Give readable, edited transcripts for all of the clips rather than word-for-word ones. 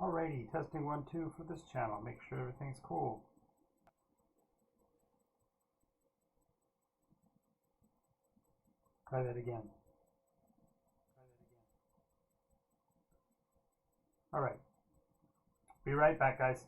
Alrighty, testing 1, 2 for this channel. Make sure everything's cool. Try that again. Alright. Be right back, guys.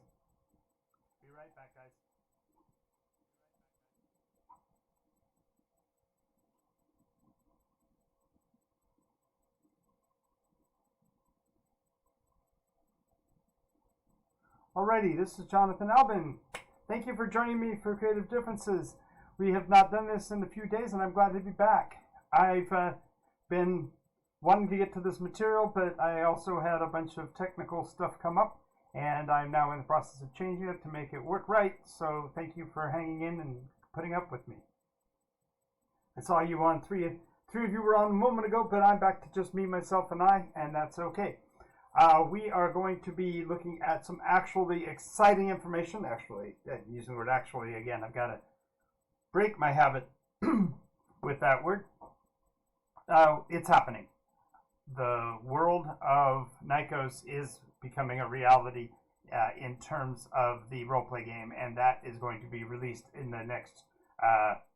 Alrighty, this is Jonathan Albin. Thank you for joining me for Creative Differences. We have not done this in a few days, and I'm glad to be back. I've been wanting to get to this material, but I also had a bunch of technical stuff come up, and I'm now in the process of changing it to make it work right. So thank you for hanging in and putting up with me. I saw you on three of you were on a moment ago, but I'm back to just me, myself, and I, and that's okay. We are going to be looking at some actually exciting information. Actually, using the word actually again, I've got to break my habit with that word. It's happening. The world of Nycos is becoming a reality in terms of the roleplay game, and that is going to be released in the next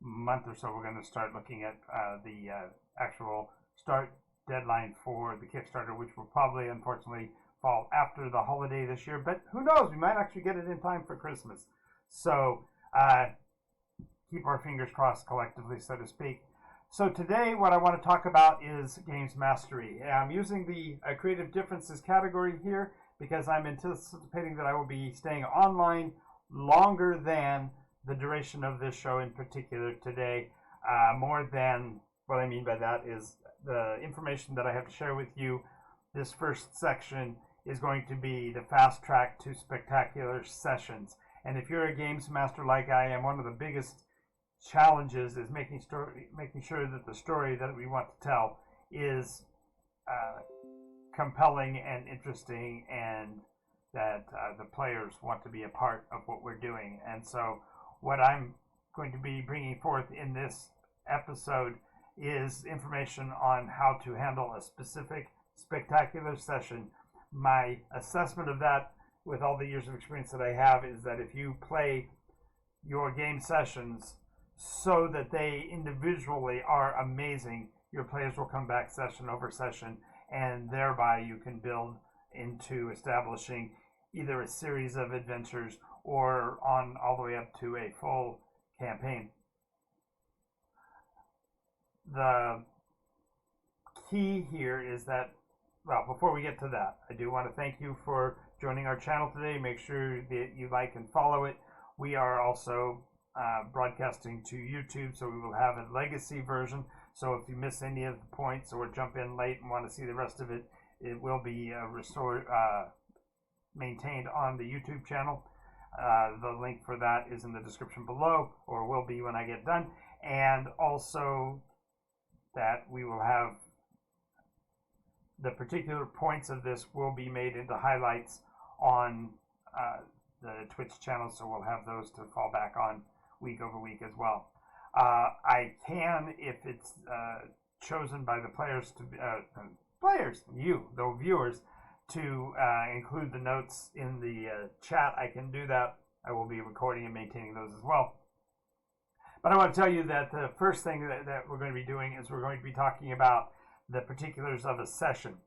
month or so. We're going to start looking at the actual start deadline for the Kickstarter, which will probably, unfortunately, fall after the holiday this year. But who knows? We might actually get it in time for Christmas. So keep our fingers crossed collectively, so to speak. So today, what I want to talk about is games mastery. I'm using the Creative Differences category here because I'm anticipating that I will be staying online longer than the duration of this show in particular today. More than, what I mean by that is the information that I have to share with you. This first section is going to be the fast track to spectacular sessions. And if you're a games master like I am, one of the biggest challenges is making sure that the story that we want to tell is compelling and interesting, and that the players want to be a part of what we're doing. And so what I'm going to be bringing forth in this episode is information on how to handle a specific spectacular session. My assessment of that, with all the years of experience that I have, is that if you play your game sessions so that they individually are amazing, your players will come back session over session, and thereby you can build into establishing either a series of adventures or on all the way up to a full campaign. The key here is that, well, before we get to that, I do want to thank you for joining our channel today. Make sure that you like and follow it. We are also broadcasting to YouTube, so we will have a legacy version. So if you miss any of the points or jump in late and want to see the rest of it, it will be maintained on the YouTube channel. The link for that is in the description below, or will be when I get done. And also that we will have the particular points of this will be made into highlights on the Twitch channel, so we'll have those to fall back on week over week as well. I can, if it's chosen by the players to the viewers, to include the notes in the chat, I can do that. I will be recording and maintaining those as well. But I want to tell you that the first thing that we're going to be doing is we're going to be talking about the particulars of a session.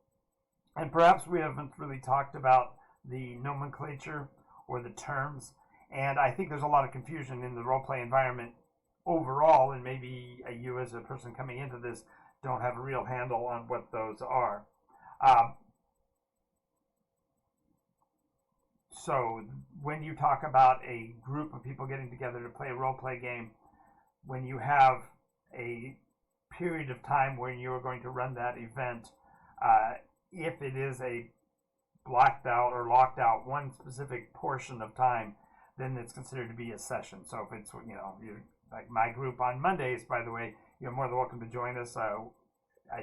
And perhaps we haven't really talked about the nomenclature or the terms. And I think there's a lot of confusion in the roleplay environment overall, and maybe you as a person coming into this don't have a real handle on what those are. So when you talk about a group of people getting together to play a roleplay game, when you have a period of time when you're going to run that event, if it is a blacked out or locked out one specific portion of time, then it's considered to be a session. So if it's, you're like my group on Mondays, by the way, you're more than welcome to join us. I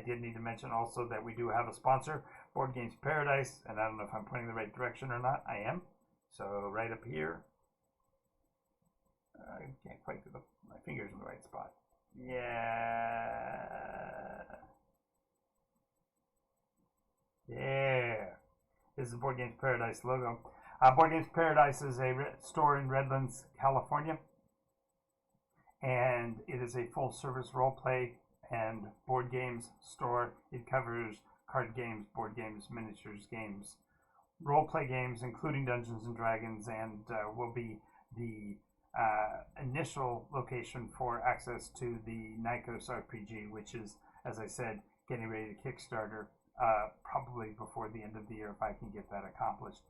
did need to mention also that we do have a sponsor, Board Games Paradise, and I don't know if I'm pointing in the right direction or not. I am. So right up here. I can't quite get my fingers in the right spot. Yeah. There. is the Board Games Paradise logo. Board Games Paradise is a store in Redlands, California, and it is a full-service role-play and board games store. It covers card games, board games, miniatures games, role-play games, including Dungeons and Dragons, and will be the initial location for access to the NycosRPG, which is, as I said, getting ready to Kickstarter probably before the end of the year if I can get that accomplished.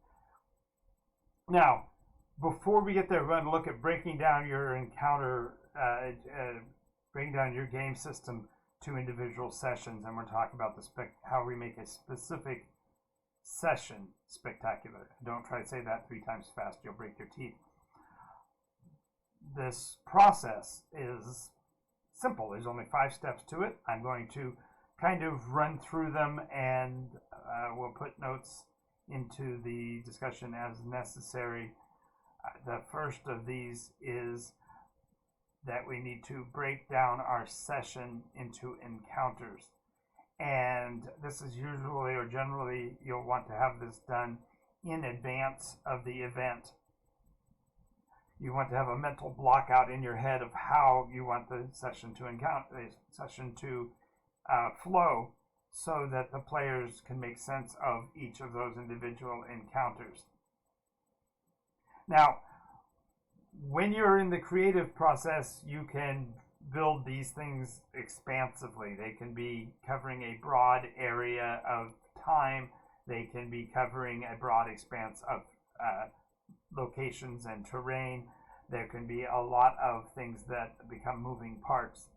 Now, before we get there, we're going to look at breaking down your encounter, breaking down your game system to individual sessions, and we're talking about how we make a specific session spectacular. Don't try to say that 3 times fast, you'll break your teeth. This process is simple. There's only 5 steps to it. I'm going to kind of run through them, and we'll put notes into the discussion as necessary. The first of these is that we need to break down our session into encounters. And this is usually or generally you'll want to have this done in advance of the event. You want to have a mental block out in your head of how you want the session to flow, so that the players can make sense of each of those individual encounters. Now, when you're in the creative process, you can build these things expansively. They can be covering a broad area of time. They can be covering a broad expanse of locations and terrain. There can be a lot of things that become moving parts.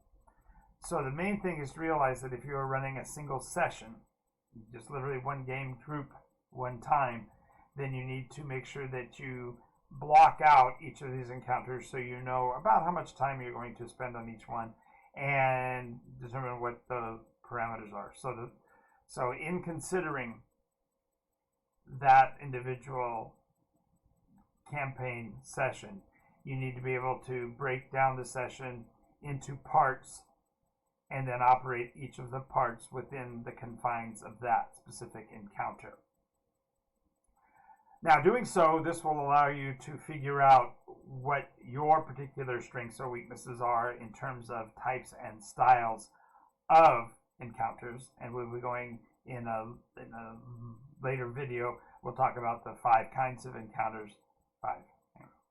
So the main thing is to realize that if you're running a single session, just literally one game group, one time, then you need to make sure that you block out each of these encounters so you know about how much time you're going to spend on each one and determine what the parameters are. So in considering that individual campaign session, you need to be able to break down the session into parts and then operate each of the parts within the confines of that specific encounter. Now, doing so, this will allow you to figure out what your particular strengths or weaknesses are in terms of types and styles of encounters. And we'll be going in a later video, we'll talk about the 5 kinds of encounters.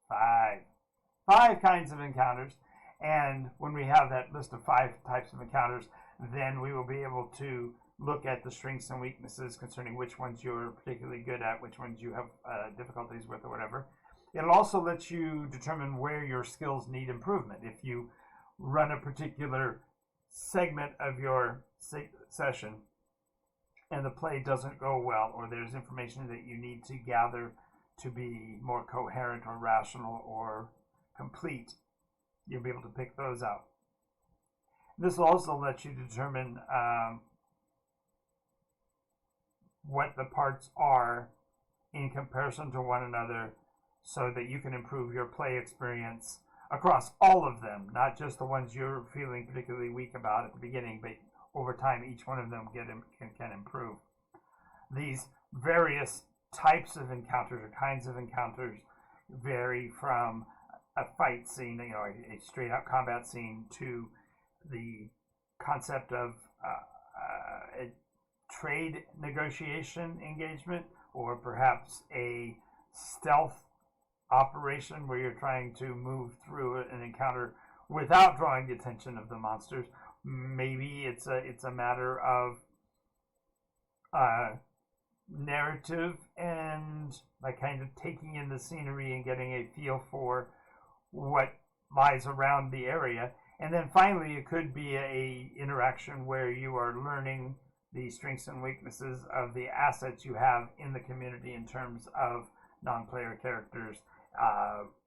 Five kinds of encounters. And when we have that list of 5 types of encounters, then we will be able to look at the strengths and weaknesses concerning which ones you're particularly good at, which ones you have difficulties with or whatever. It'll also let you determine where your skills need improvement. If you run a particular segment of your session and the play doesn't go well, or there's information that you need to gather to be more coherent or rational or complete, you'll be able to pick those out. This will also let you determine what the parts are in comparison to one another, so that you can improve your play experience across all of them, not just the ones you're feeling particularly weak about at the beginning, but over time each one of them can improve. These various types of encounters or kinds of encounters vary from a fight scene, a straight out combat scene, to the concept of a trade negotiation engagement, or perhaps a stealth operation where you're trying to move through an encounter without drawing the attention of the monsters. Maybe it's a matter of narrative and like kind of taking in the scenery and getting a feel for what lies around the area. And then finally, it could be a interaction where you are learning the strengths and weaknesses of the assets you have in the community in terms of non-player characters,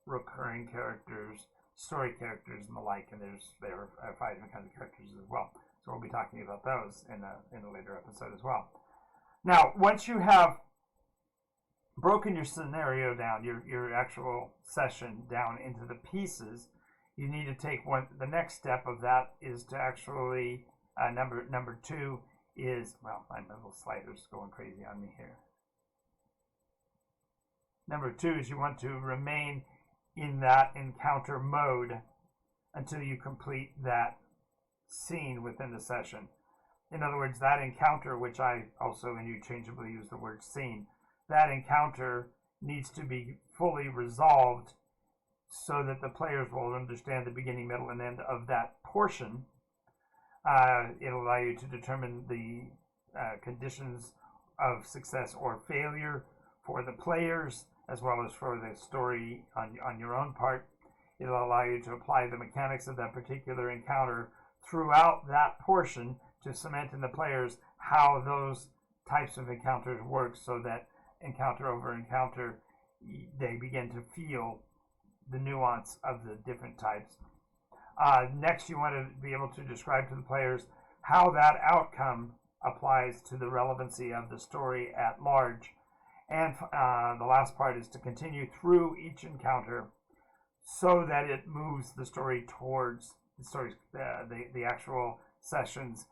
recurring characters, story characters, and the like. And there are 5 different kinds of characters as well. So we'll be talking about those in a later episode as well. Now, once you have broken your scenario down, your actual session down into the pieces, you need to take the next step of that is to actually, number 2 is, well, my little slider's going crazy on me here. Number 2 is you want to remain in that encounter mode until you complete that scene within the session. In other words, that encounter, which I also interchangeably use the word scene, that encounter needs to be fully resolved so that the players will understand the beginning, middle, and end of that portion. It'll allow you to determine the conditions of success or failure for the players, as well as for the story on your own part. It'll allow you to apply the mechanics of that particular encounter throughout that portion to cement in the players how those types of encounters work, so that encounter over encounter they begin to feel the nuance of the different types. Next, you want to be able to describe to the players how that outcome applies to the relevancy of the story at large. And the last part is to continue through each encounter so that it moves the story towards the actual session's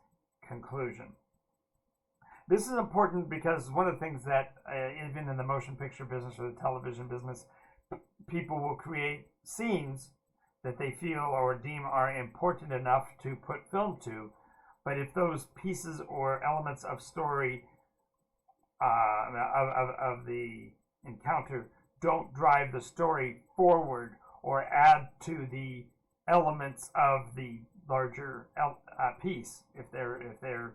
conclusion. This is important because one of the things that even in the motion picture business or the television business, people will create scenes that they feel or deem are important enough to put film to, but if those pieces or elements of story of the encounter don't drive the story forward or add to the elements of the larger piece, if they're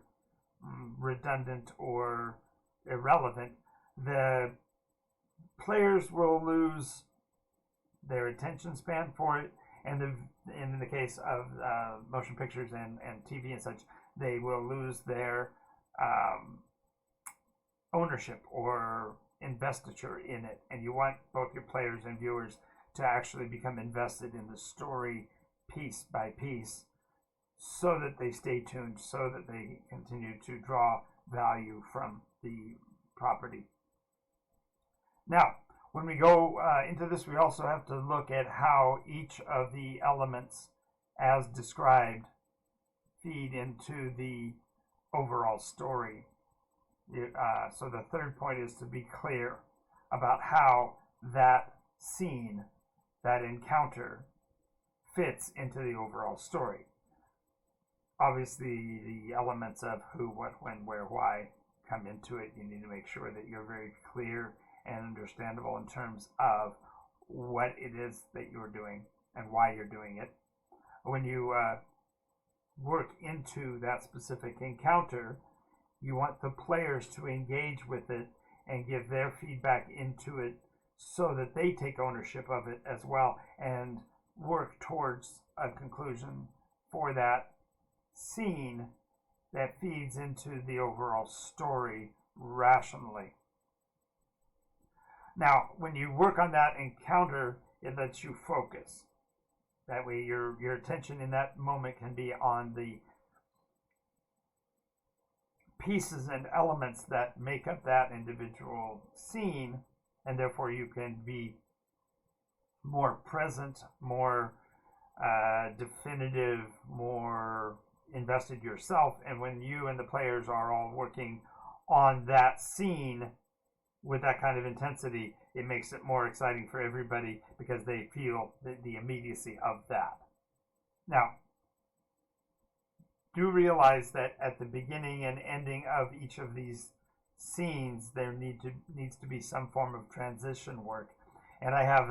redundant or irrelevant, the players will lose their attention span for it, and in the case of motion pictures and TV and such, they will lose their ownership or investiture in it. And you want both your players and viewers to actually become invested in the story piece by piece, so that they stay tuned, so that they continue to draw value from the property. Now, when we go into this, we also have to look at how each of the elements as described feed into the overall story. So the third point is to be clear about how that scene, that encounter, fits into the overall story. Obviously, the elements of who, what, when, where, why come into it. You need to make sure that you're very clear and understandable in terms of what it is that you're doing and why you're doing it. When you work into that specific encounter, you want the players to engage with it and give their feedback into it so that they take ownership of it as well and work towards a conclusion for that scene that feeds into the overall story rationally. Now, when you work on that encounter, it lets you focus. That way your attention in that moment can be on the pieces and elements that make up that individual scene, and therefore you can be more present, more definitive, more invested yourself. And when you and the players are all working on that scene with that kind of intensity, it makes it more exciting for everybody because they feel the immediacy of that. Now, do realize that at the beginning and ending of each of these scenes, there needs to be some form of transition work. And I have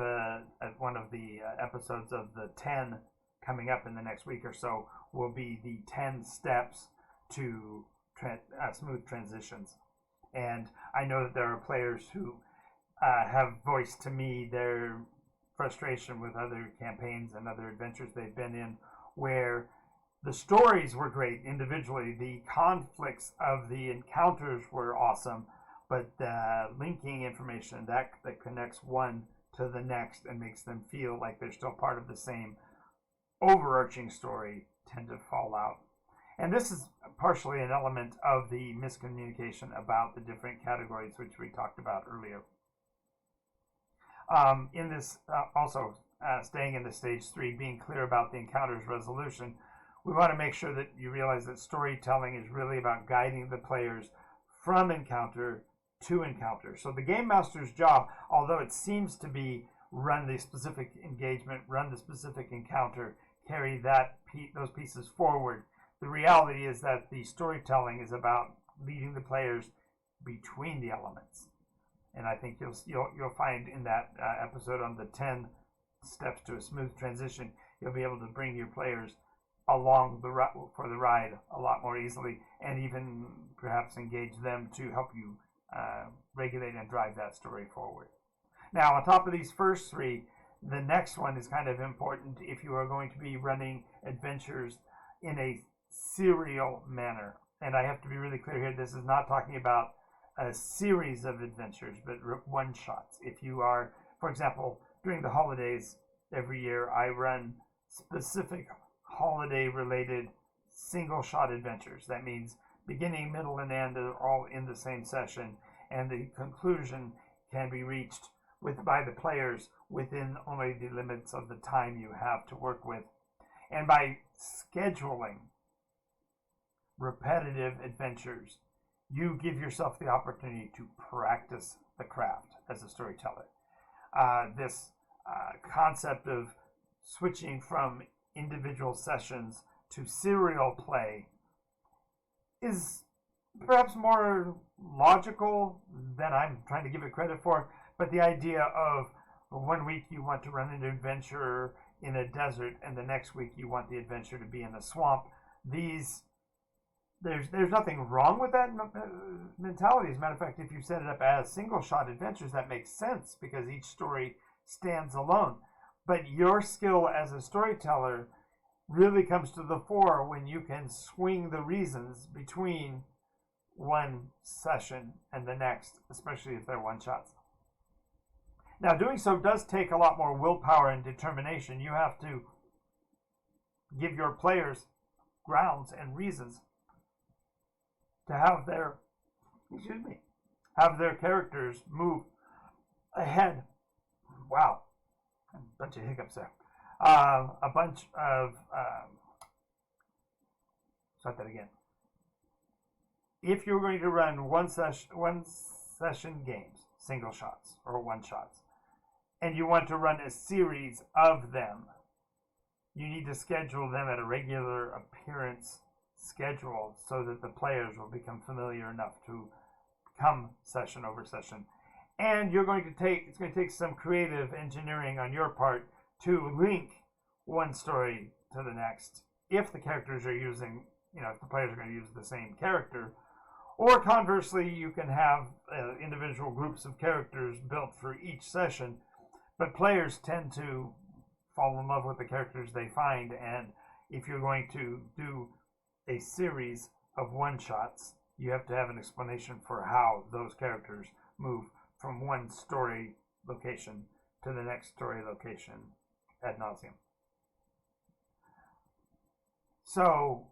one of the episodes of the 10 coming up in the next week or so will be the 10 steps to smooth transitions. And I know that there are players who have voiced to me their frustration with other campaigns and other adventures they've been in, where the stories were great individually, the conflicts of the encounters were awesome, but the linking information that connects one to the next and makes them feel like they're still part of the same overarching story tend to fall out. And this is partially an element of the miscommunication about the different categories which we talked about earlier. In this, also staying in the stage 3, being clear about the encounter's resolution, we want to make sure that you realize that storytelling is really about guiding the players from encounter to encounters. So the game master's job, although it seems to be run the specific engagement, run the specific encounter, carry those pieces forward, the reality is that the storytelling is about leading the players between the elements. And I think you'll find in that episode on the 10 steps to a smooth transition, you'll be able to bring your players along for the ride a lot more easily, and even perhaps engage them to help you regulate and drive that story forward. Now, on top of these first three, the next one is kind of important if you are going to be running adventures in a serial manner. And I have to be really clear here, this is not talking about a series of adventures, but one-shots. If you are, for example, during the holidays every year, I run specific holiday-related single-shot adventures. That means beginning, middle, and end are all in the same session, and the conclusion can be reached by the players within only the limits of the time you have to work with. And by scheduling repetitive adventures, you give yourself the opportunity to practice the craft as a storyteller. This concept of switching from individual sessions to serial play is perhaps more logical than I'm trying to give it credit for, but the idea of 1 week you want to run an adventure in a desert and the next week you want the adventure to be in a swamp, there's nothing wrong with that mentality. As a matter of fact, if you set it up as single-shot adventures, that makes sense because each story stands alone. But your skill as a storyteller really comes to the fore when you can swing the reasons between one session and the next, especially if they're one-shots. Now, doing so does take a lot more willpower and determination. You have to give your players grounds and reasons to have their characters move ahead. Wow, a bunch of hiccups there. Start that again. If you're going to run one session games, single shots or one shots, and you want to run a series of them, you need to schedule them at a regular appearance schedule so that the players will become familiar enough to come session over session. And it's going to take some creative engineering on your part to link one story to the next if the characters are using, if the players are going to use the same character. Or conversely, you can have individual groups of characters built for each session, but players tend to fall in love with the characters they find, and if you're going to do a series of one-shots, you have to have an explanation for how those characters move from one story location to the next story location ad nauseum. So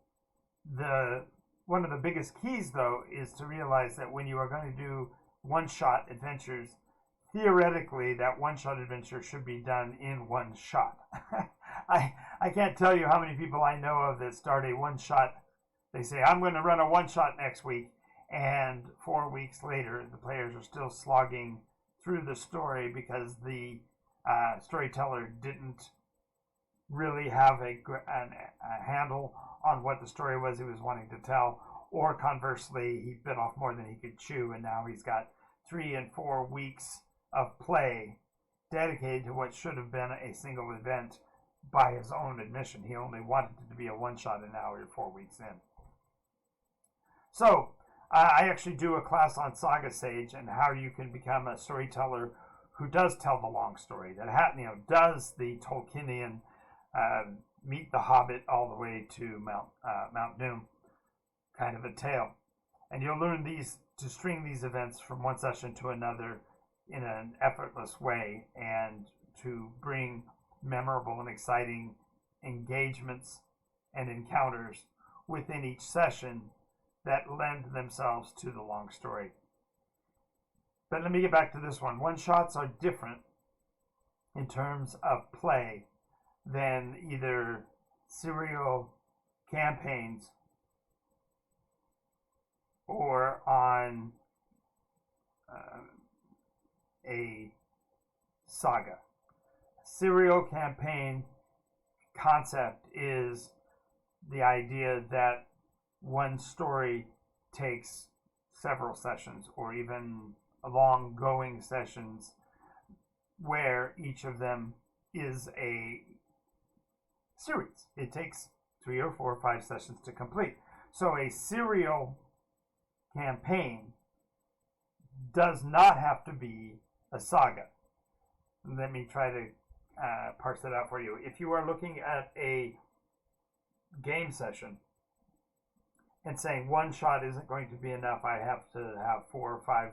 one of the biggest keys, though, is to realize that when you are going to do one-shot adventures, theoretically, that one-shot adventure should be done in one shot. I can't tell you how many people I know of that start a one-shot. They say, I'm going to run a one-shot next week, and 4 weeks later, the players are still slogging through the story because the storyteller didn't really have a handle on what the story was he was wanting to tell, or conversely, he bit off more than he could chew, and now he's got 3 and 4 weeks of play dedicated to what should have been a single event by his own admission. He only wanted it to be a one-shot, and now we're 4 weeks in. So, I actually do a class on Saga Sage and how you can become a storyteller who does tell the long story, that does the Tolkienian meet the Hobbit all the way to Mount Doom kind of a tale. And you'll learn to string these events from one session to another in an effortless way and to bring memorable and exciting engagements and encounters within each session that lend themselves to the long story. But let me get back to this one. One-shots are different in terms of play than either serial campaigns or on a saga. Serial campaign concept is the idea that one story takes several sessions or even long going sessions where each of them is a series. It takes 3 or 4 or 5 sessions to complete. So a serial campaign does not have to be a saga. Let me try to parse that out for you. If you are looking at a game session and saying one shot isn't going to be enough, I have to have 4 or 5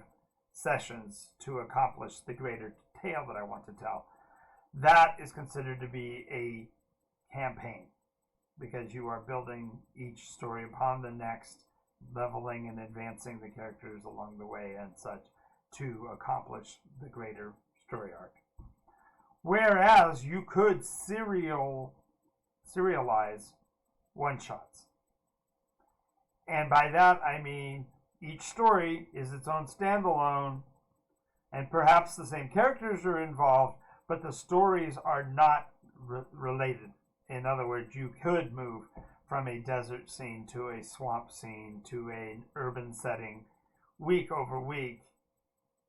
sessions to accomplish the greater tale that I want to tell, that is considered to be a campaign, because you are building each story upon the next, leveling and advancing the characters along the way and such to accomplish the greater story arc. Whereas you could serialize one-shots. And by that I mean each story is its own standalone, and perhaps the same characters are involved, but the stories are not related. In other words, you could move from a desert scene to a swamp scene to an urban setting week over week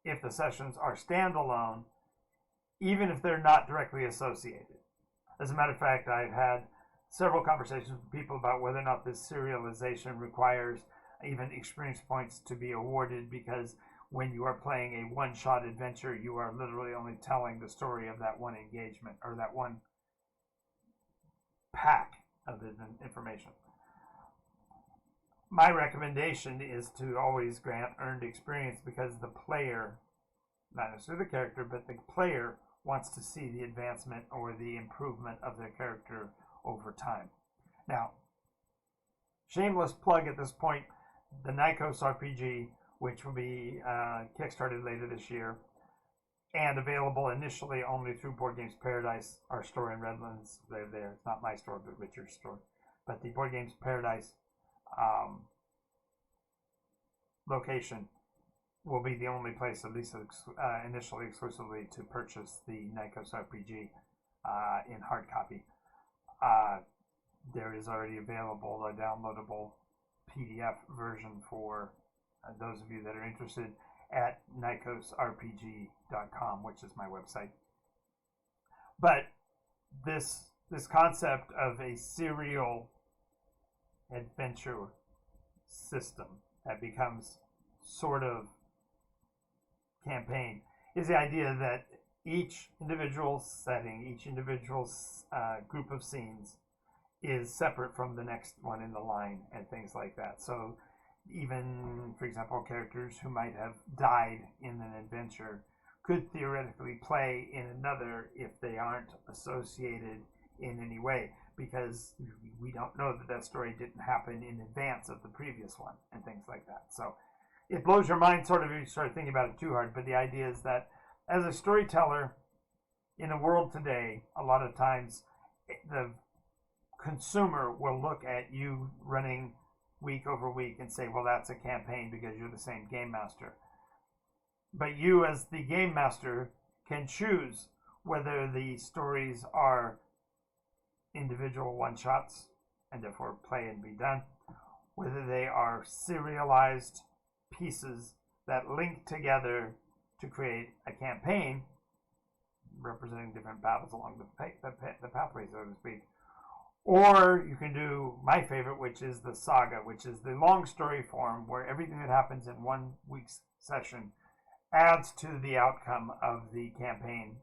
if the sessions are standalone, even if they're not directly associated. As a matter of fact, I've had several conversations with people about whether or not this serialization requires even experience points to be awarded, because when you are playing a one-shot adventure, you are literally only telling the story of that one engagement or that one pack of information. My recommendation is to always grant earned experience, because the player, not necessarily the character, but the player wants to see the advancement or the improvement of their character over time. Now, shameless plug at this point, the NycosRPG, which will be kickstarted later this year, and available initially only through Board Games Paradise, our store in Redlands. They're there. It's not my store, but Richard's store. But the Board Games Paradise location will be the only place, at least initially exclusively, to purchase the NycosRPG in hard copy. There is already available a downloadable PDF version for those of you that are interested at NycosRPG.com, which is my website. But this concept of a serial adventure system that becomes sort of campaign is the idea that each individual setting, each individual group of scenes is separate from the next one in the line and things like that. So even, for example, characters who might have died in an adventure could theoretically play in another if they aren't associated in any way, because we don't know that that story didn't happen in advance of the previous one and things like that. So it blows your mind sort of if you start thinking about it too hard, but the idea is that as a storyteller in the world today, a lot of times the consumer will look at you running week over week and say, well, that's a campaign because you're the same game master. But you, as the game master, can choose whether the stories are individual one-shots and therefore play and be done, whether they are serialized pieces that link together to create a campaign representing different battles along the pathway, so to speak. Or you can do my favorite, which is the saga, which is the long story form where everything that happens in 1 week's session adds to the outcome of the campaign,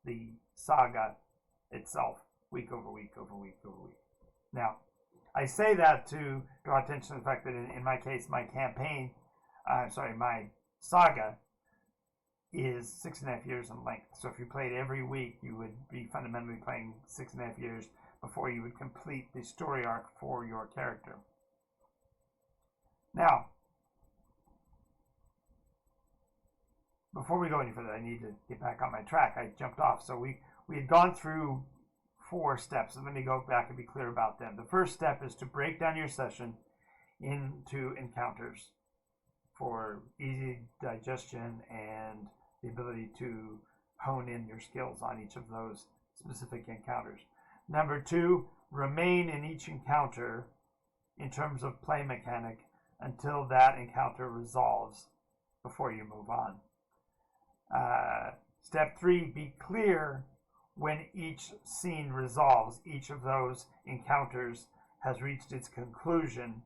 the saga itself, week over week over week over week. Now, I say that to draw attention to the fact that in my case, my saga is 6.5 years in length. So if you played every week, you would be fundamentally playing 6.5 years before you would complete the story arc for your character. Now, before we go any further, I need to get back on my track. I jumped off. So we had gone through 4 steps, and let me go back and be clear about them. The first step is to break down your session into encounters for easy digestion and the ability to hone in your skills on each of those specific encounters. Number 2, remain in each encounter in terms of play mechanic until that encounter resolves before you move on. Step 3, be clear when each scene resolves, each of those encounters has reached its conclusion,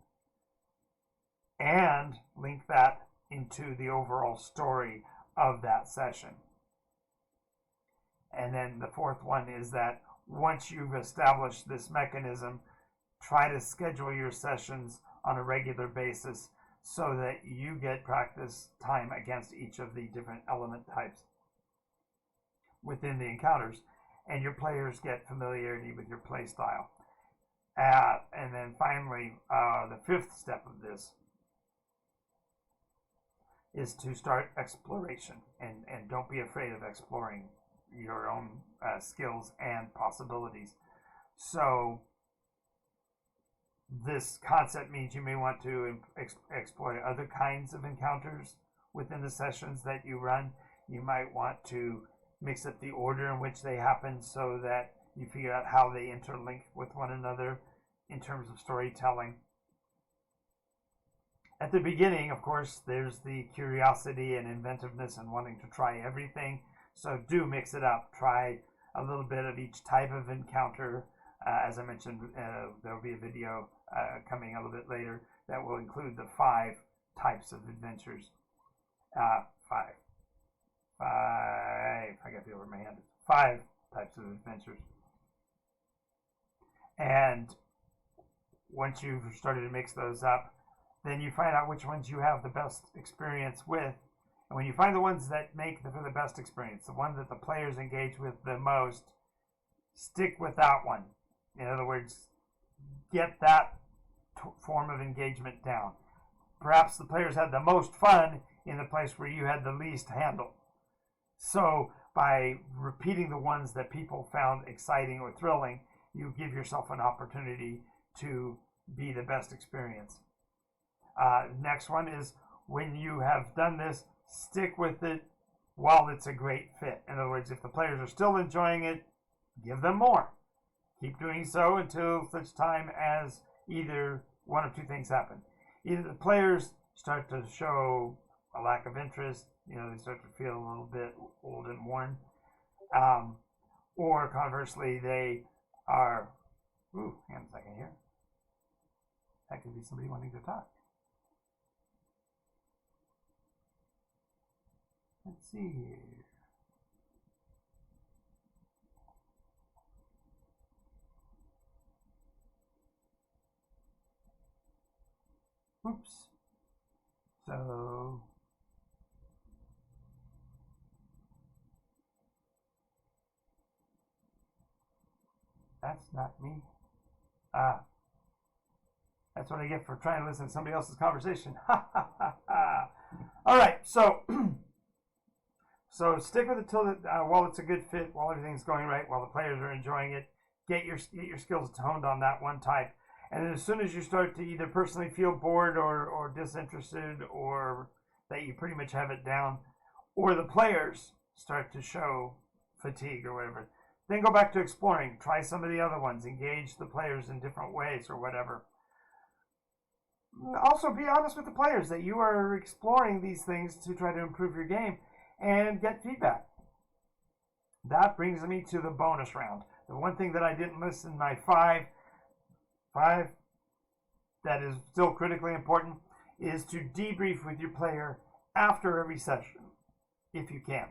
and link that into the overall story of that session. And then the 4th one is that once you've established this mechanism, try to schedule your sessions on a regular basis so that you get practice time against each of the different element types within the encounters, and your players get familiarity with your play style. And then finally, the 5th step of this is to start exploration, and don't be afraid of exploring your own skills and possibilities. So this concept means you may want to explore other kinds of encounters within the sessions that you run. You might want to mix up the order in which they happen so that you figure out how they interlink with one another in terms of storytelling. At the beginning, of course, there's the curiosity and inventiveness and wanting to try everything. So do mix it up. Try a little bit of each type of encounter. As I mentioned, there will be a video coming a little bit later that will include the 5 types of adventures. 5. I got the over my hand. 5 types of adventures. And once you've started to mix those up, then you find out which ones you have the best experience with. And when you find the ones that make for the best experience, the ones that the players engage with the most, stick with that one. In other words, get that form of engagement down. Perhaps the players had the most fun in the place where you had the least handle. So by repeating the ones that people found exciting or thrilling, you give yourself an opportunity to be the best experience. Next one is, when you have done this, stick with it while it's a great fit. In other words, if the players are still enjoying it, give them more. Keep doing so until such time as either one of 2 things happen. Either the players start to show a lack of interest, they start to feel a little bit old and worn, or conversely, they are, hang on a second here. That could be somebody wanting to talk. Let's see here. Oops. So that's not me. That's what I get for trying to listen to somebody else's conversation. Ha ha ha ha. All right, so stick with it till while it's a good fit, while everything's going right, while the players are enjoying it. Get your skills honed on that one type. And then as soon as you start to either personally feel bored or disinterested, or that you pretty much have it down, or the players start to show fatigue or whatever, then go back to exploring. Try some of the other ones. Engage the players in different ways or whatever. Also, be honest with the players that you are exploring these things to try to improve your game and get feedback. That brings me to the bonus round. The one thing that I didn't list in my 5 that is still critically important is to debrief with your player after every session, if you can.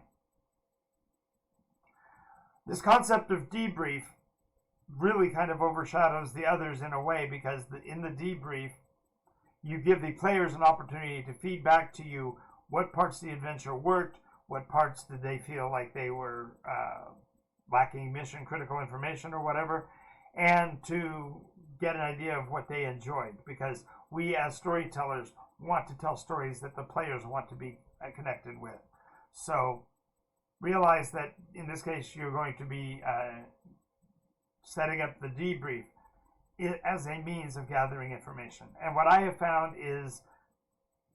This concept of debrief really kind of overshadows the others in a way, because in the debrief, you give the players an opportunity to feed back to you what parts of the adventure worked, what parts did they feel like they were lacking mission critical information or whatever, and to get an idea of what they enjoyed, because we as storytellers want to tell stories that the players want to be connected with. So realize that in this case you're going to be setting up the debrief as a means of gathering information. And what I have found is,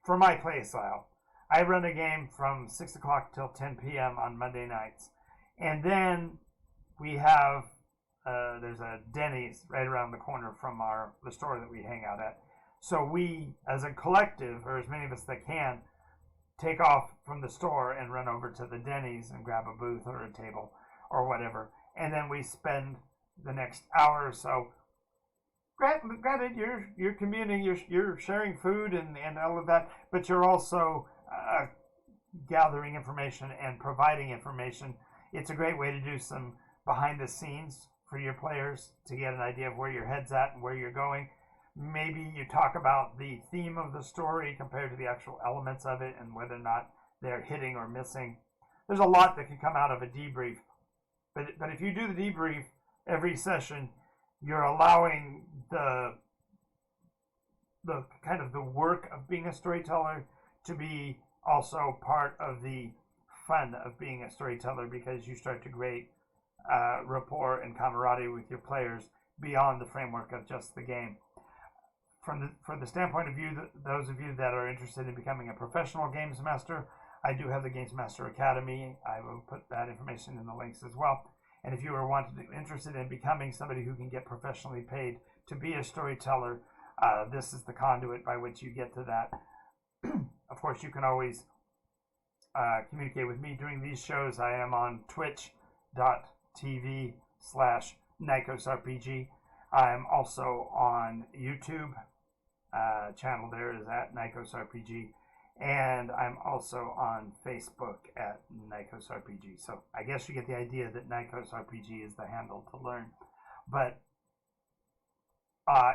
for my play style, I run a game from 6 o'clock till 10 p.m. on Monday nights. And then we have, there's a Denny's right around the corner from the store that we hang out at. So we, as a collective, or as many of us that can, take off from the store and run over to the Denny's and grab a booth or a table or whatever. And then we spend the next hour or so. Granted, you're communing, you're sharing food and all of that, but you're also gathering information and providing information. It's a great way to do some behind the scenes for your players to get an idea of where your head's at and where you're going. Maybe you talk about the theme of the story compared to the actual elements of it and whether or not they're hitting or missing. There's a lot that can come out of a debrief. But if you do the debrief every session, you're allowing the kind of the work of being a storyteller to be also part of the fun of being a storyteller, because you start to create rapport and camaraderie with your players beyond the framework of just the game. From the standpoint of view, those of you that are interested in becoming a professional games master, I do have the Games Master Academy. I will put that information in the links as well. And if you are interested in becoming somebody who can get professionally paid to be a storyteller, this is the conduit by which you get to that. Of course, you can always communicate with me during these shows. I am on twitch.tv/NycosRPG. I'm also on YouTube. Channel there is at NycosRPG. And I'm also on Facebook at NycosRPG. So I guess you get the idea that NycosRPG is the handle to learn. But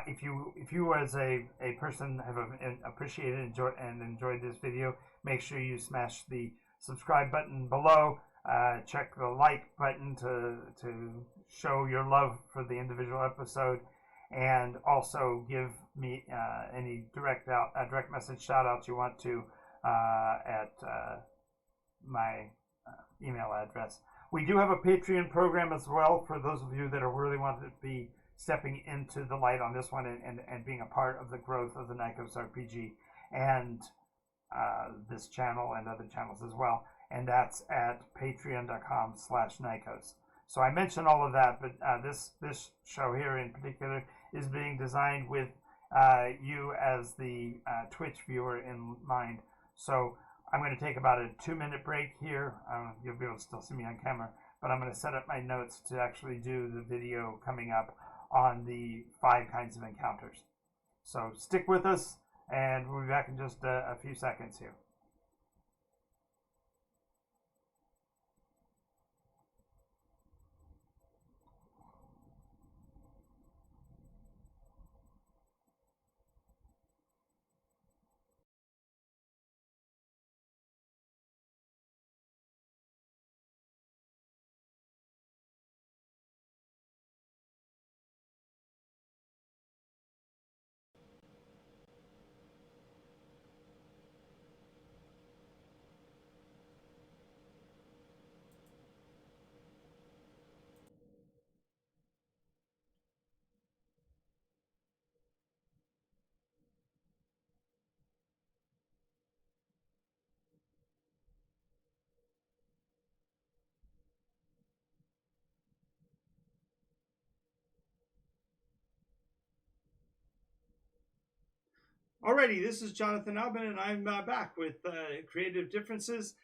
if you as a person have appreciated and enjoyed this video, make sure you smash the subscribe button below. Check the like button to show your love for the individual episode, and also give me any direct message shout outs you want to at my email address. We do have a Patreon program as well for those of you that are really wanting to be stepping into the light on this one and being a part of the growth of the NycosRPG and this channel and other channels as well. And that's at patreon.com/Nykos. So I mentioned all of that, but this show here in particular is being designed with you as the Twitch viewer in mind. So I'm going to take about a 2-minute break here. You'll be able to still see me on camera, but I'm going to set up my notes to actually do the video coming up on the 5 kinds of encounters. So stick with us, and we'll be back in just a few seconds here. Alrighty, this is Jonathan Albin, and I'm back with Creative Differences.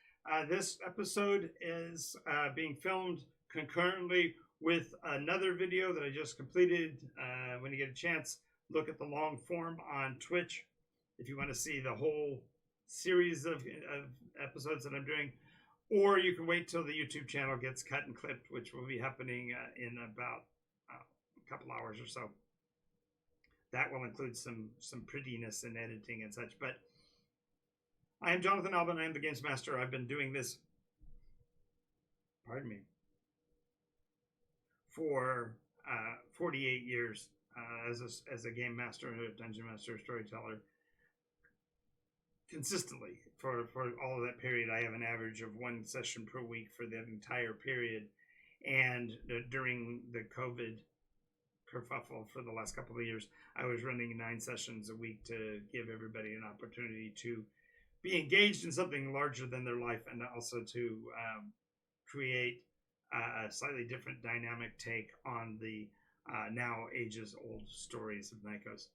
This episode is being filmed concurrently with another video that I just completed. When you get a chance, look at the long form on Twitch if you want to see the whole series of episodes that I'm doing. Or you can wait till the YouTube channel gets cut and clipped, which will be happening in about a couple hours or so. That will include some prettiness and editing and such. But I am Jonathan Albin. I am the Games Master. I've been doing this, pardon me, for 48 years as a game master, a dungeon master, storyteller. Consistently for all of that period, I have an average of 1 session per week for that entire period. And during the COVID kerfuffle for the last couple of years, I was running 9 sessions a week to give everybody an opportunity to be engaged in something larger than their life, and also to create a slightly different dynamic take on the now ages-old stories of Nycos.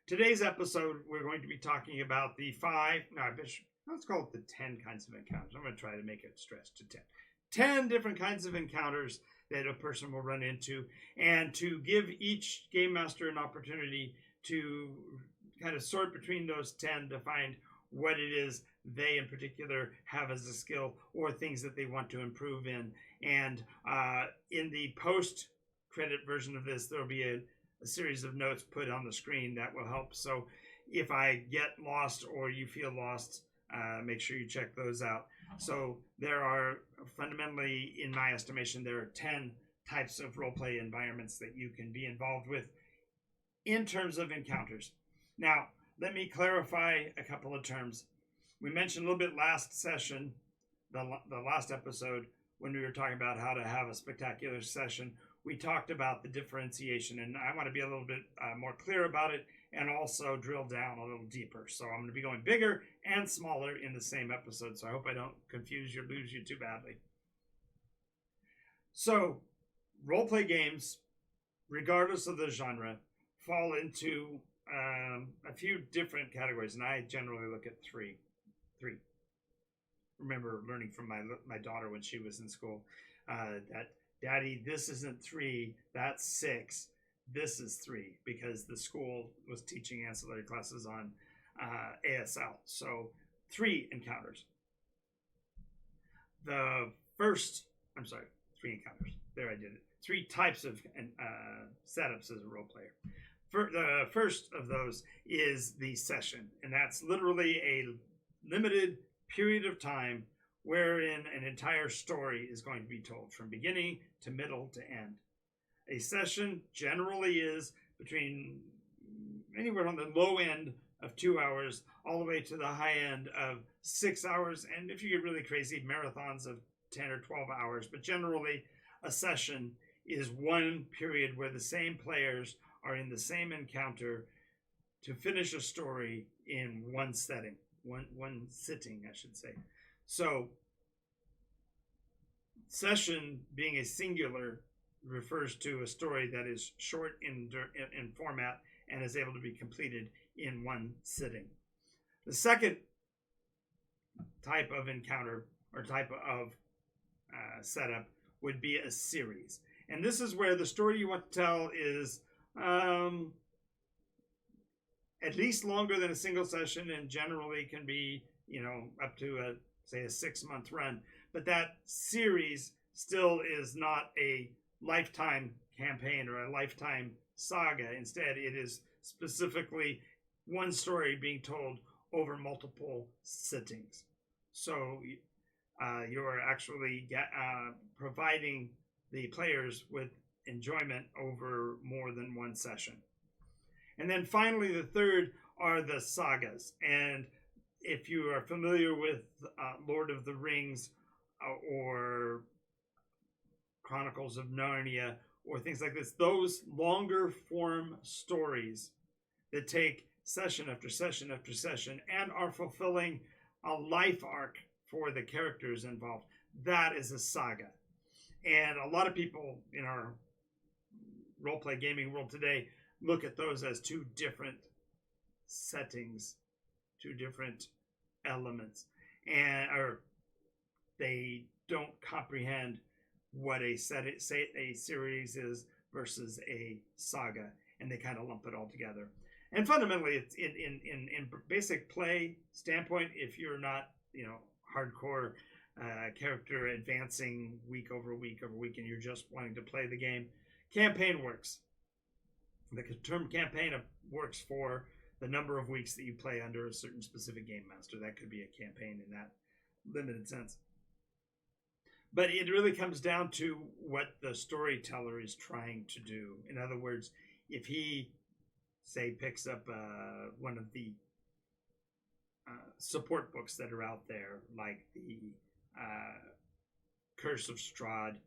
Today's episode, we're going to be talking about the let's call it the 10 kinds of encounters. I'm going to try to make it stretch to 10. 10 different kinds of encounters that a person will run into, and to give each game master an opportunity to kind of sort between those 10 to find what it is they in particular have as a skill or things that they want to improve in. And in the post-credit version of this, there'll be a series of notes put on the screen that will help. So if I get lost or you feel lost, make sure you check those out. So there are fundamentally, in my estimation, there are 10 types of roleplay environments that you can be involved with in terms of encounters. Now, let me clarify a couple of terms. We mentioned a little bit last session, the last episode, when we were talking about how to have a spectacular session. We talked about the differentiation, and I want to be a little bit more clear about it and also drill down a little deeper. So I'm going to be going bigger and smaller in the same episode, so I hope I don't confuse you or lose you too badly. So, roleplay games, regardless of the genre, fall into a few different categories, and I generally look at three. Remember learning from my daughter when she was in school that, Daddy, this isn't 3, that's 6. This is 3, because the school was teaching ancillary classes on ASL. So 3 encounters. 3 encounters. There, I did it. 3 types of setups as a role player. The first of those is the session, and that's literally a limited period of time wherein an entire story is going to be told from beginning to middle to end. A session generally is between anywhere on the low end of 2 hours all the way to the high end of 6 hours, and if you get really crazy, marathons of 10 or 12 hours. But generally, a session is one period where the same players are in the same encounter to finish a story in one setting, one sitting, I should say. So, session being a singular refers to a story that is short in format and is able to be completed in one sitting. The second type of encounter or type of setup would be a series. And this is where the story you want to tell is at least longer than a single session, and generally can be, up to a 6-month run. But that series still is not a lifetime campaign or a lifetime saga. Instead, it is specifically one story being told over multiple sittings. So you're actually providing the players with enjoyment over more than one session. And then finally, the third are the sagas. And if you are familiar with Lord of the Rings or Chronicles of Narnia or things like this, those longer form stories that take session after session after session and are fulfilling a life arc for the characters involved, that is a saga. And a lot of people in our roleplay gaming world today look at those as 2 different settings, 2 different elements, or they don't comprehend what a series is versus a saga, and they kind of lump it all together. And fundamentally, it's in basic play standpoint, if you're not hardcore character advancing week over week over week, and you're just wanting to play the game, campaign works. The term campaign works for the number of weeks that you play under a certain specific game master. That could be a campaign in that limited sense. But it really comes down to what the storyteller is trying to do. In other words, if he, say, picks up one of the support books that are out there, like the Curse of Strahd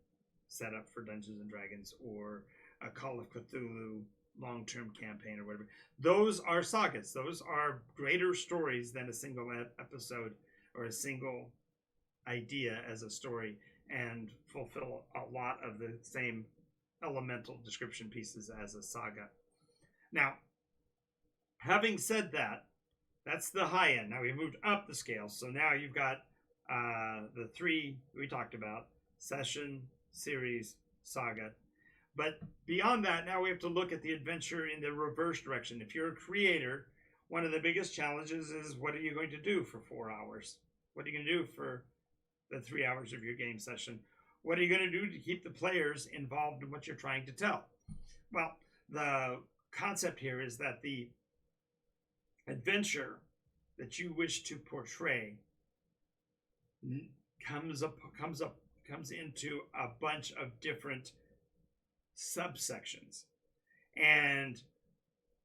setup for Dungeons and Dragons, or a Call of Cthulhu long-term campaign or whatever. Those are sagas. Those are greater stories than a single episode or a single idea as a story, and fulfill a lot of the same elemental description pieces as a saga. Now, having said that, that's the high end. Now we moved up the scale. So now you've got the three we talked about: session, series, saga. But beyond that, now we have to look at the adventure in the reverse direction. If you're a creator, one of the biggest challenges is, what are you going to do for 4 hours? What are you going to do for the 3 hours of your game session? What are you going to do to keep the players involved in what you're trying to tell? Well, the concept here is that the adventure that you wish to portray comes into a bunch of different subsections, and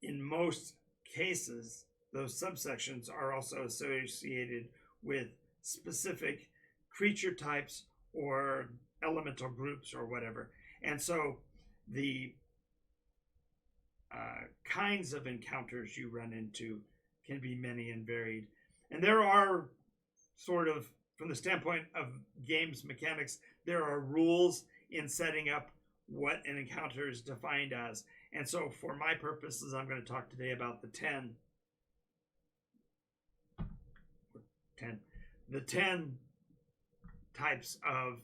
in most cases those subsections are also associated with specific creature types or elemental groups or whatever. And so the kinds of encounters you run into can be many and varied. And there are, sort of, from the standpoint of games mechanics, there are rules in setting up what an encounter is defined as. And so for my purposes, I'm going to talk today about the 10 types of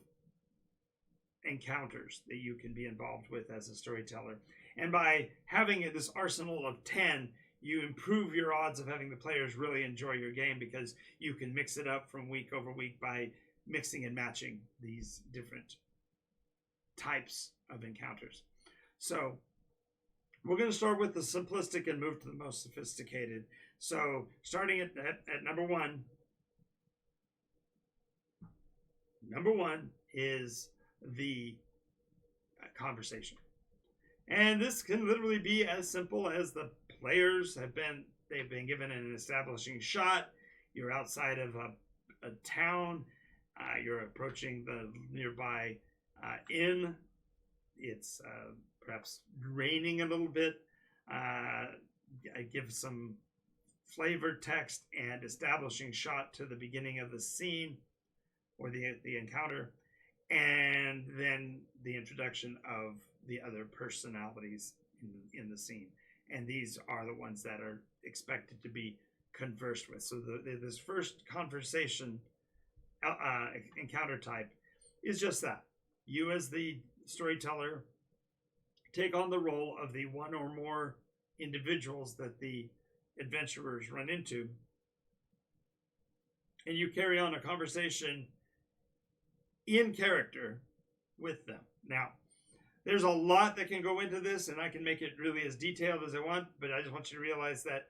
encounters that you can be involved with as a storyteller. And by having this arsenal of 10, you improve your odds of having the players really enjoy your game, because you can mix it up from week over week by mixing and matching these different types of encounters. So we're going to start with the simplistic and move to the most sophisticated. So starting at number one. Number one is the conversation. And this can literally be as simple as the players they've been given an establishing shot. You're outside of a town. You're approaching the nearby inn. It's perhaps raining a little bit. I give some flavored text and establishing shot to the beginning of the scene or the encounter, and then the introduction of the other personalities in the scene. And these are the ones that are expected to be conversed with. So this first conversation encounter type is just that. You, as the storyteller, take on the role of the one or more individuals that the adventurers run into, and you carry on a conversation in character with them. Now, there's a lot that can go into this, and I can make it really as detailed as I want, but I just want you to realize that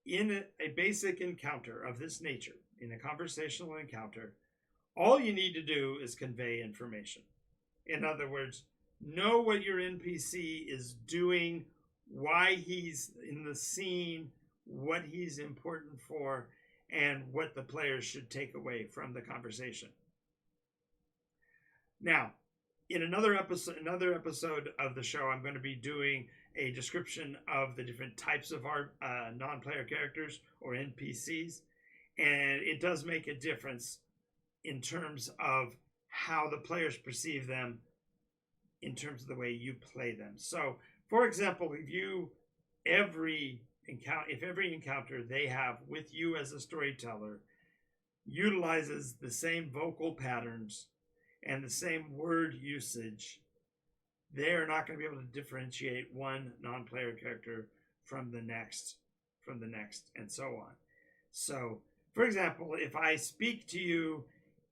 in a basic encounter of this nature, in a conversational encounter, all you need to do is convey information. In other words, know what your NPC is doing, why he's in the scene, what he's important for, and what the players should take away from the conversation. Now, in another episode of the show, I'm going to be doing a description of the different types of our non-player characters or NPCs, and it does make a difference in terms of how the players perceive them in terms of the way you play them. So, for example, if every encounter they have with you as a storyteller utilizes the same vocal patterns and the same word usage, they're not going to be able to differentiate one non-player character from the next, and so on. So, for example, if I speak to you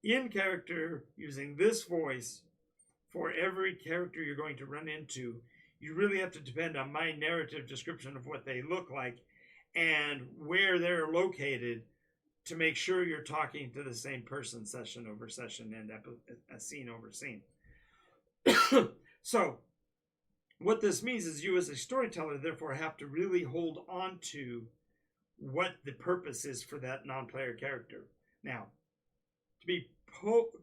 in character using this voice for every character you're going to run into, you really have to depend on my narrative description of what they look like and where they're located to make sure you're talking to the same person session over session and a scene over scene. So what this means is you as a storyteller therefore have to really hold on to what the purpose is for that non-player character. Now, to be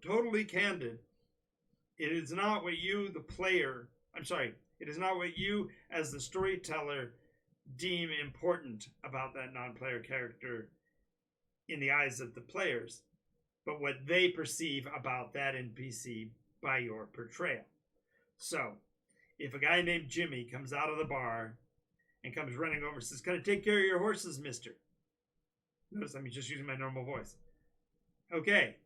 totally candid, it is not what you, the player, It is not what you, as the storyteller, deem important about that non-player character in the eyes of the players, but what they perceive about that NPC by your portrayal. So, if a guy named Jimmy comes out of the bar and comes running over and says, "Can I take care of your horses, mister?" Notice I'm just using my normal voice. Okay,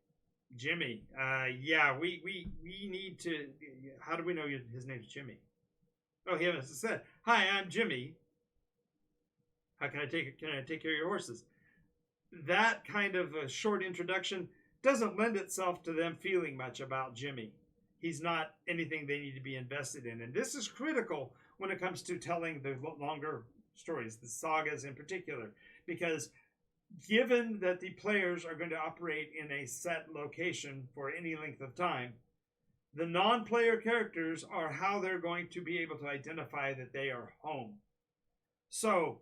Jimmy, yeah, we need to, how do we know his name's Jimmy? Oh, he hasn't said, "Hi, I'm Jimmy. How can I take care of your horses?" That kind of a short introduction doesn't lend itself to them feeling much about Jimmy. He's not anything they need to be invested in. And this is critical when it comes to telling the longer stories, the sagas in particular, because given that the players are going to operate in a set location for any length of time, the non-player characters are how they're going to be able to identify that they are home. So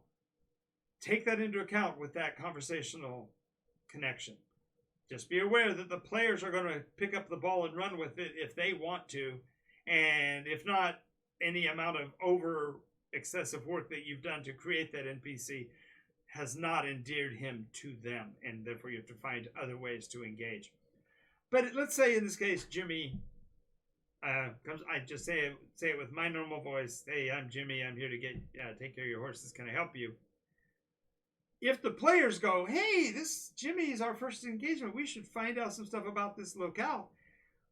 take that into account with that conversational connection. Just be aware that the players are going to pick up the ball and run with it if they want to, and if not, any amount of excessive work that you've done to create that NPC has not endeared him to them, and therefore you have to find other ways to engage. But let's say in this case, Jimmy comes. I just say it with my normal voice. "Hey, I'm Jimmy. I'm here to take care of your horses. Can I help you?" If the players go, "Hey, this Jimmy is our first engagement. We should find out some stuff about this locale,"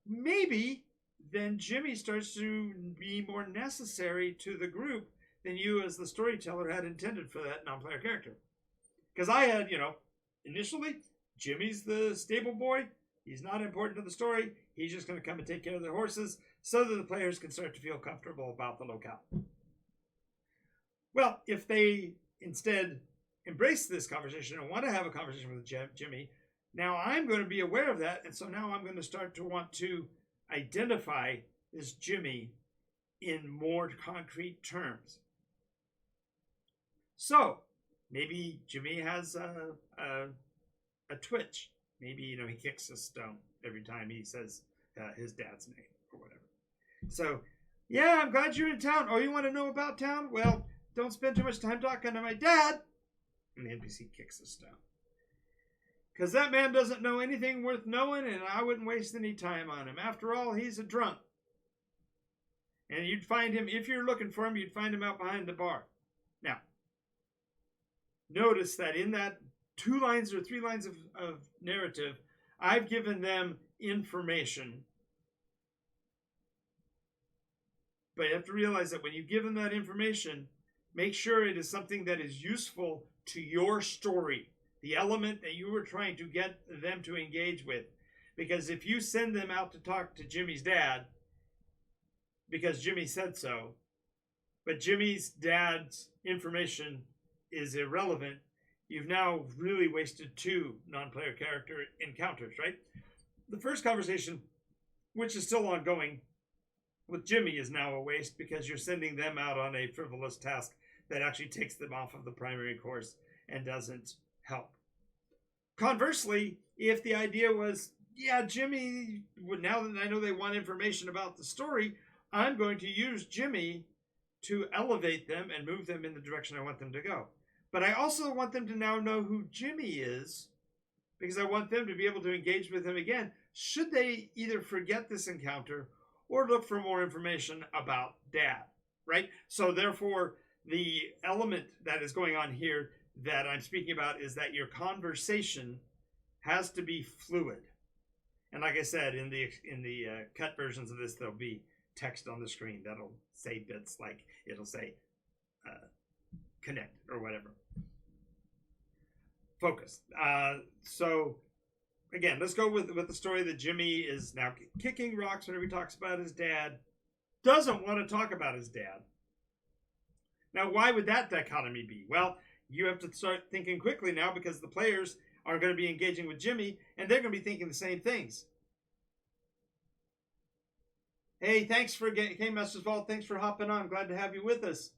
maybe then Jimmy starts to be more necessary to the group than you as the storyteller had intended for that non-player character. Because I had, initially, Jimmy's the stable boy. He's not important to the story. He's just going to come and take care of the horses so that the players can start to feel comfortable about the locale. Well, if they instead embrace this conversation and want to have a conversation with Jimmy, now I'm going to be aware of that, and so now I'm going to start to want to identify this Jimmy in more concrete terms. So maybe Jimmy has a twitch. Maybe he kicks a stone every time he says his dad's name or whatever. So, "Yeah, I'm glad you're in town. Oh, you want to know about town? Well, don't spend too much time talking to my dad." And the NPC kicks a stone. "Because that man doesn't know anything worth knowing, and I wouldn't waste any time on him. After all, he's a drunk. And you'd find him, if you're looking for him, you'd find him out behind the bar." Now, notice that in that 2 lines or 3 lines of narrative, I've given them information. But you have to realize that when you give them that information, make sure it is something that is useful to your story, the element that you were trying to get them to engage with. Because if you send them out to talk to Jimmy's dad, because Jimmy said so, but Jimmy's dad's information is irrelevant, you've now really wasted 2 non-player character encounters, right? The first conversation, which is still ongoing with Jimmy, is now a waste because you're sending them out on a frivolous task that actually takes them off of the primary course and doesn't help. Conversely, if the idea was, "Yeah, Jimmy, now that I know they want information about the story, I'm going to use Jimmy to elevate them and move them in the direction I want them to go. But I also want them to now know who Jimmy is, because I want them to be able to engage with him again, should they either forget this encounter or look for more information about Dad, right? So therefore, the element that is going on here that I'm speaking about is that your conversation has to be fluid. And like I said, in the cut versions of this, there'll be text on the screen that'll say bits like it'll say connect or whatever. Focus. So again, let's go with the story that Jimmy is now kicking rocks whenever he talks about his dad. Doesn't want to talk about his dad. Now, why would that dichotomy be? Well, you have to start thinking quickly now, because the players are going to be engaging with Jimmy, and they're going to be thinking the same things. Hey, thanks for Game Master's Vault. Thanks for hopping on. Glad to have you with us.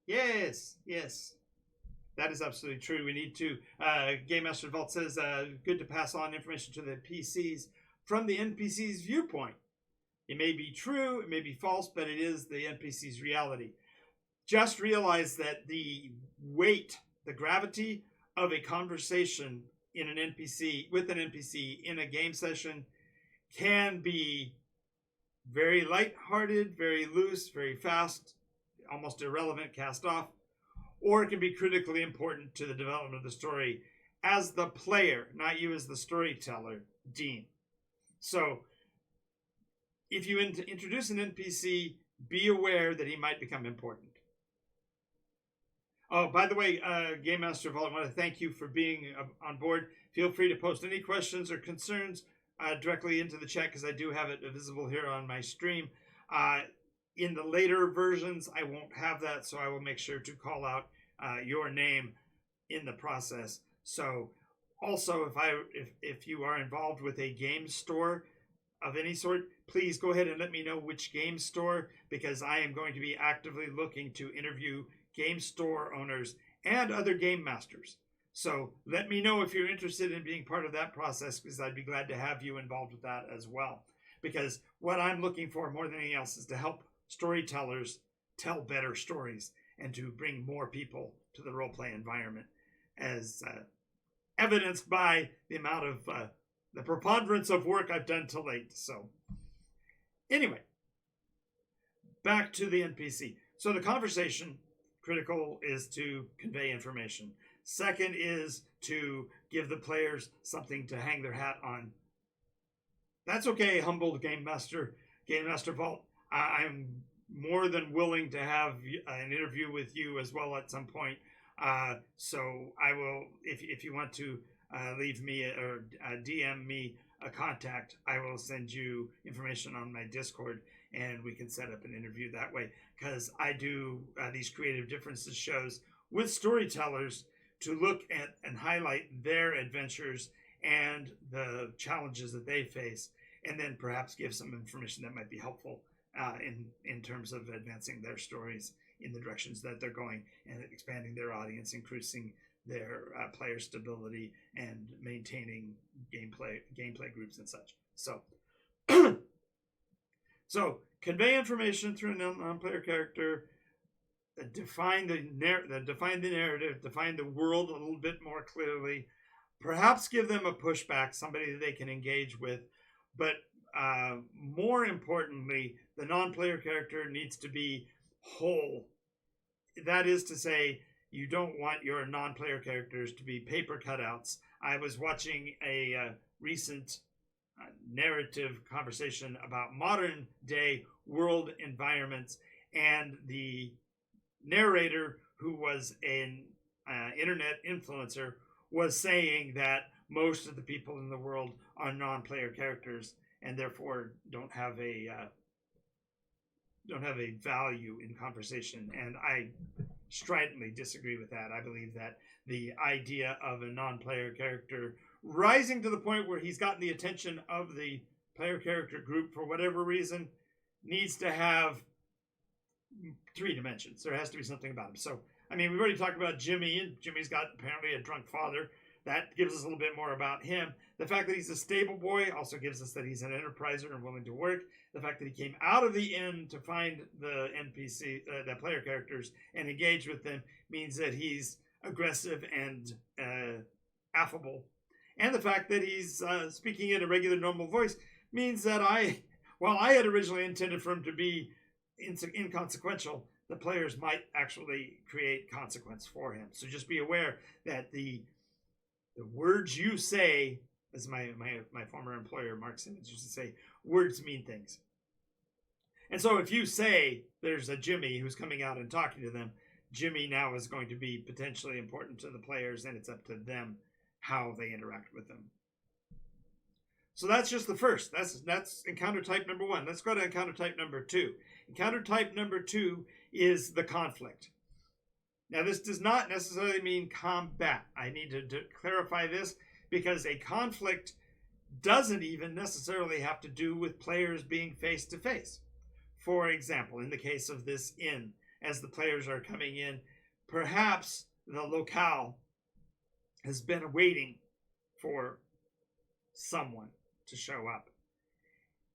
Yes. That is absolutely true. We need to. Game Master Vault says, good to pass on information to the PCs from the NPC's viewpoint. It may be true, it may be false, but it is the NPC's reality. Just realize that the weight, the gravity of a conversation in an NPC, with an NPC in a game session, can be very lighthearted, very loose, very fast, almost irrelevant, cast off, or it can be critically important to the development of the story as the player, not you as the storyteller, deem. So, if you introduce an NPC, be aware that he might become important. Oh, by the way, Game Master Vault, I want to thank you for being on board. Feel free to post any questions or concerns directly into the chat, because I do have it visible here on my stream. In the later versions, I won't have that, so I will make sure to call out your name in the process. So, also, if you are involved with a game store of any sort, please go ahead and let me know which game store, because I am going to be actively looking to interview game store owners and other game masters. So let me know if you're interested in being part of that process, because I'd be glad to have you involved with that as well. Because what I'm looking for more than anything else is to help storytellers tell better stories and to bring more people to the role-play environment, as evidenced by the amount of the preponderance of work I've done to late. So anyway, back to the NPC. So the conversation, critical, is to convey information. Second is to give the players something to hang their hat on. That's okay, humbled Game Master Vault. I'm more than willing to have an interview with you as well at some point. So I will, if you want to leave me or DM me a contact, I will send you information on my Discord, and we can set up an interview that way. Because I do these creative differences shows with storytellers to look at and highlight their adventures and the challenges that they face, and then perhaps give some information that might be helpful in terms of advancing their stories in the directions that they're going, and expanding their audience, increasing their player stability, and maintaining gameplay groups and such. So, so convey information through a non-player character. Define the narrative, define the world a little bit more clearly. Perhaps give them a pushback, somebody that they can engage with. But more importantly, the non-player character needs to be whole. That is to say, you don't want your non-player characters to be paper cutouts. I was watching a recent narrative conversation about modern day world environments, and the narrator, who was an internet influencer, was saying that most of the people in the world are non-player characters, and therefore don't have a value in conversation. And I stridently disagree with that. I believe that the idea of a non-player character rising to the point where he's gotten the attention of the player character group for whatever reason needs to have 3 dimensions. There has to be something about him. So, I mean, we've already talked about Jimmy, and Jimmy's got apparently a drunk father. That gives us a little bit more about him. The fact that he's a stable boy also gives us that he's an enterpriser and willing to work. The fact that he came out of the inn to find the NPC, the player characters, and engage with them means that he's aggressive and affable. And the fact that he's speaking in a regular, normal voice means that while I had originally intended for him to be inconsequential, the players might actually create consequence for him. So just be aware that the words you say, as my former employer Mark Simmons used to say, words mean things. And so if you say there's a Jimmy who's coming out and talking to them, Jimmy now is going to be potentially important to the players, and it's up to them how they interact with them. So that's just the first. That's encounter type number 1. Let's go to encounter type number 2. Encounter type number 2 is the conflict. Now, this does not necessarily mean combat. I need to clarify this, because a conflict doesn't even necessarily have to do with players being face-to-face. For example, in the case of this inn, as the players are coming in, perhaps the locale has been waiting for someone to show up.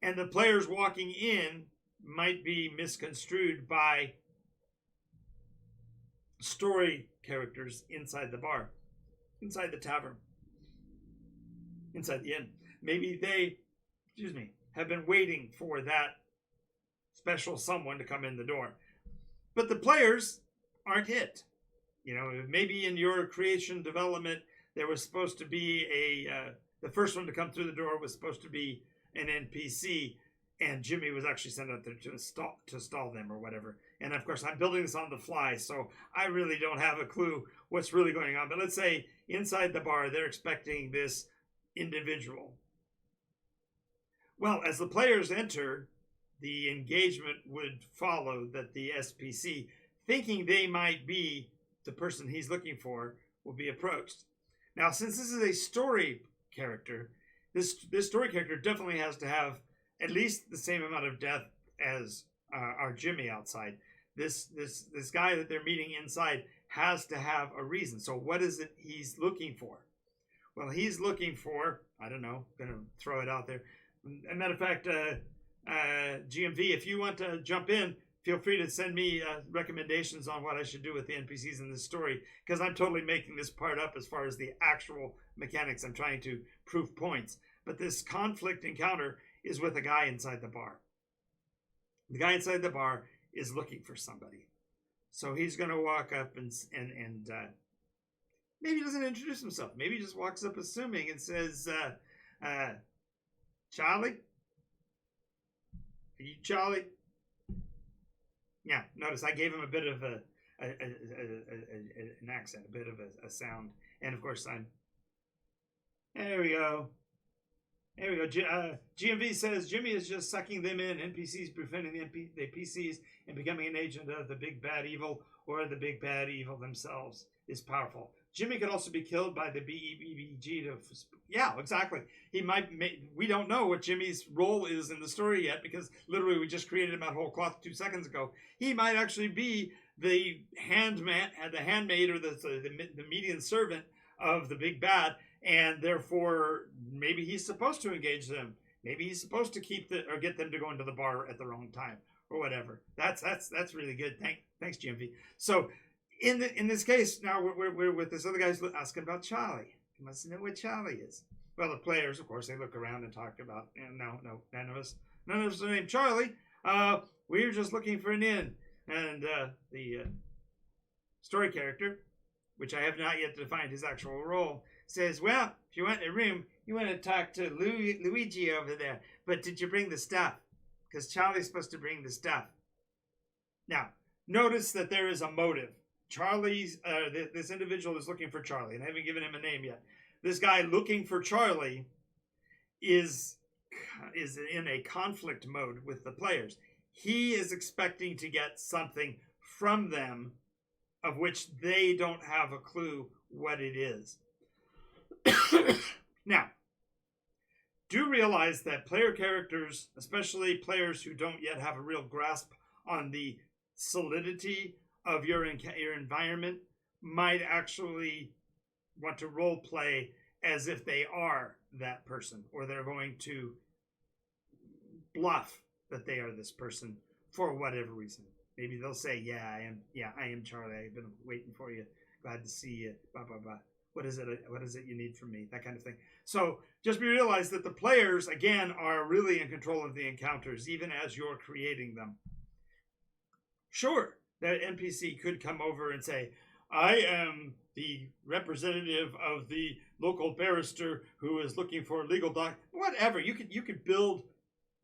And the players walking in might be misconstrued by story characters inside the bar, inside the tavern, inside the inn. Maybe they, have been waiting for that special someone to come in the door. But the players aren't it. Maybe in your creation development, there was supposed to be the first one to come through the door was supposed to be an NPC, and Jimmy was actually sent out there to stall them or whatever. And of course, I'm building this on the fly, so I really don't have a clue what's really going on. But let's say inside the bar, they're expecting this individual. Well, as the players enter, the engagement would follow that the SPC, thinking they might be the person he's looking for, will be approached. Now, since this is a story character, this story character definitely has to have at least the same amount of depth as our Jimmy outside. This guy that they're meeting inside has to have a reason. So what is it he's looking for? Well, he's looking for, I don't know, gonna throw it out there. As a matter of fact, GMV, if you want to jump in, feel free to send me recommendations on what I should do with the NPCs in this story, because I'm totally making this part up as far as the actual mechanics. I'm trying to prove points. But this conflict encounter is with a guy inside the bar. The guy inside the bar is looking for somebody. So he's going to walk up and maybe he doesn't introduce himself. Maybe he just walks up assuming and says, Charlie? Are you Charlie? Yeah, notice I gave him a bit of an accent, a bit of a sound. And of course there we go. There we go. GMV says Jimmy is just sucking them in. NPCs befriending the PCs and becoming an agent of the big bad evil or the big bad evil themselves is powerful. Jimmy could also be killed by the BEBG to... Yeah, exactly. He might... We don't know what Jimmy's role is in the story yet, because literally we just created him out of whole cloth 2 seconds ago. He might actually be the handmaid or the median servant of the big bad, and therefore maybe he's supposed to engage them. Maybe he's supposed to get them to go into the bar at the wrong time or whatever. That's really good. Thanks, GMV. So in this case, now we're with this other guy's asking about Charlie. He wants to know where Charlie is. Well, the players, of course, they look around and talk about, no, none of us are named Charlie. We're just looking for an inn. And the story character, which I have not yet defined his actual role, says, well, if you want a room, you want to talk to Luigi over there. But did you bring the stuff? Because Charlie's supposed to bring the stuff. Now, notice that there is a motive. This individual is looking for Charlie, and I haven't given him a name yet. This guy looking for Charlie is in a conflict mode with the players. He is expecting to get something from them of which they don't have a clue what it is. Now, do realize that player characters, especially players who don't yet have a real grasp on the solidity of your environment, might actually want to role play as if they are that person, or they're going to bluff that they are this person for whatever reason. Maybe they'll say, I am Charlie. I've been waiting for you. Glad to see you. Blah, blah, blah. What is it you need from me? That kind of thing. So just realize that the players, again, are really in control of the encounters, even as you're creating them. Sure, that NPC could come over and say, I am the representative of the local barrister who is looking for a legal doc. Whatever. You could build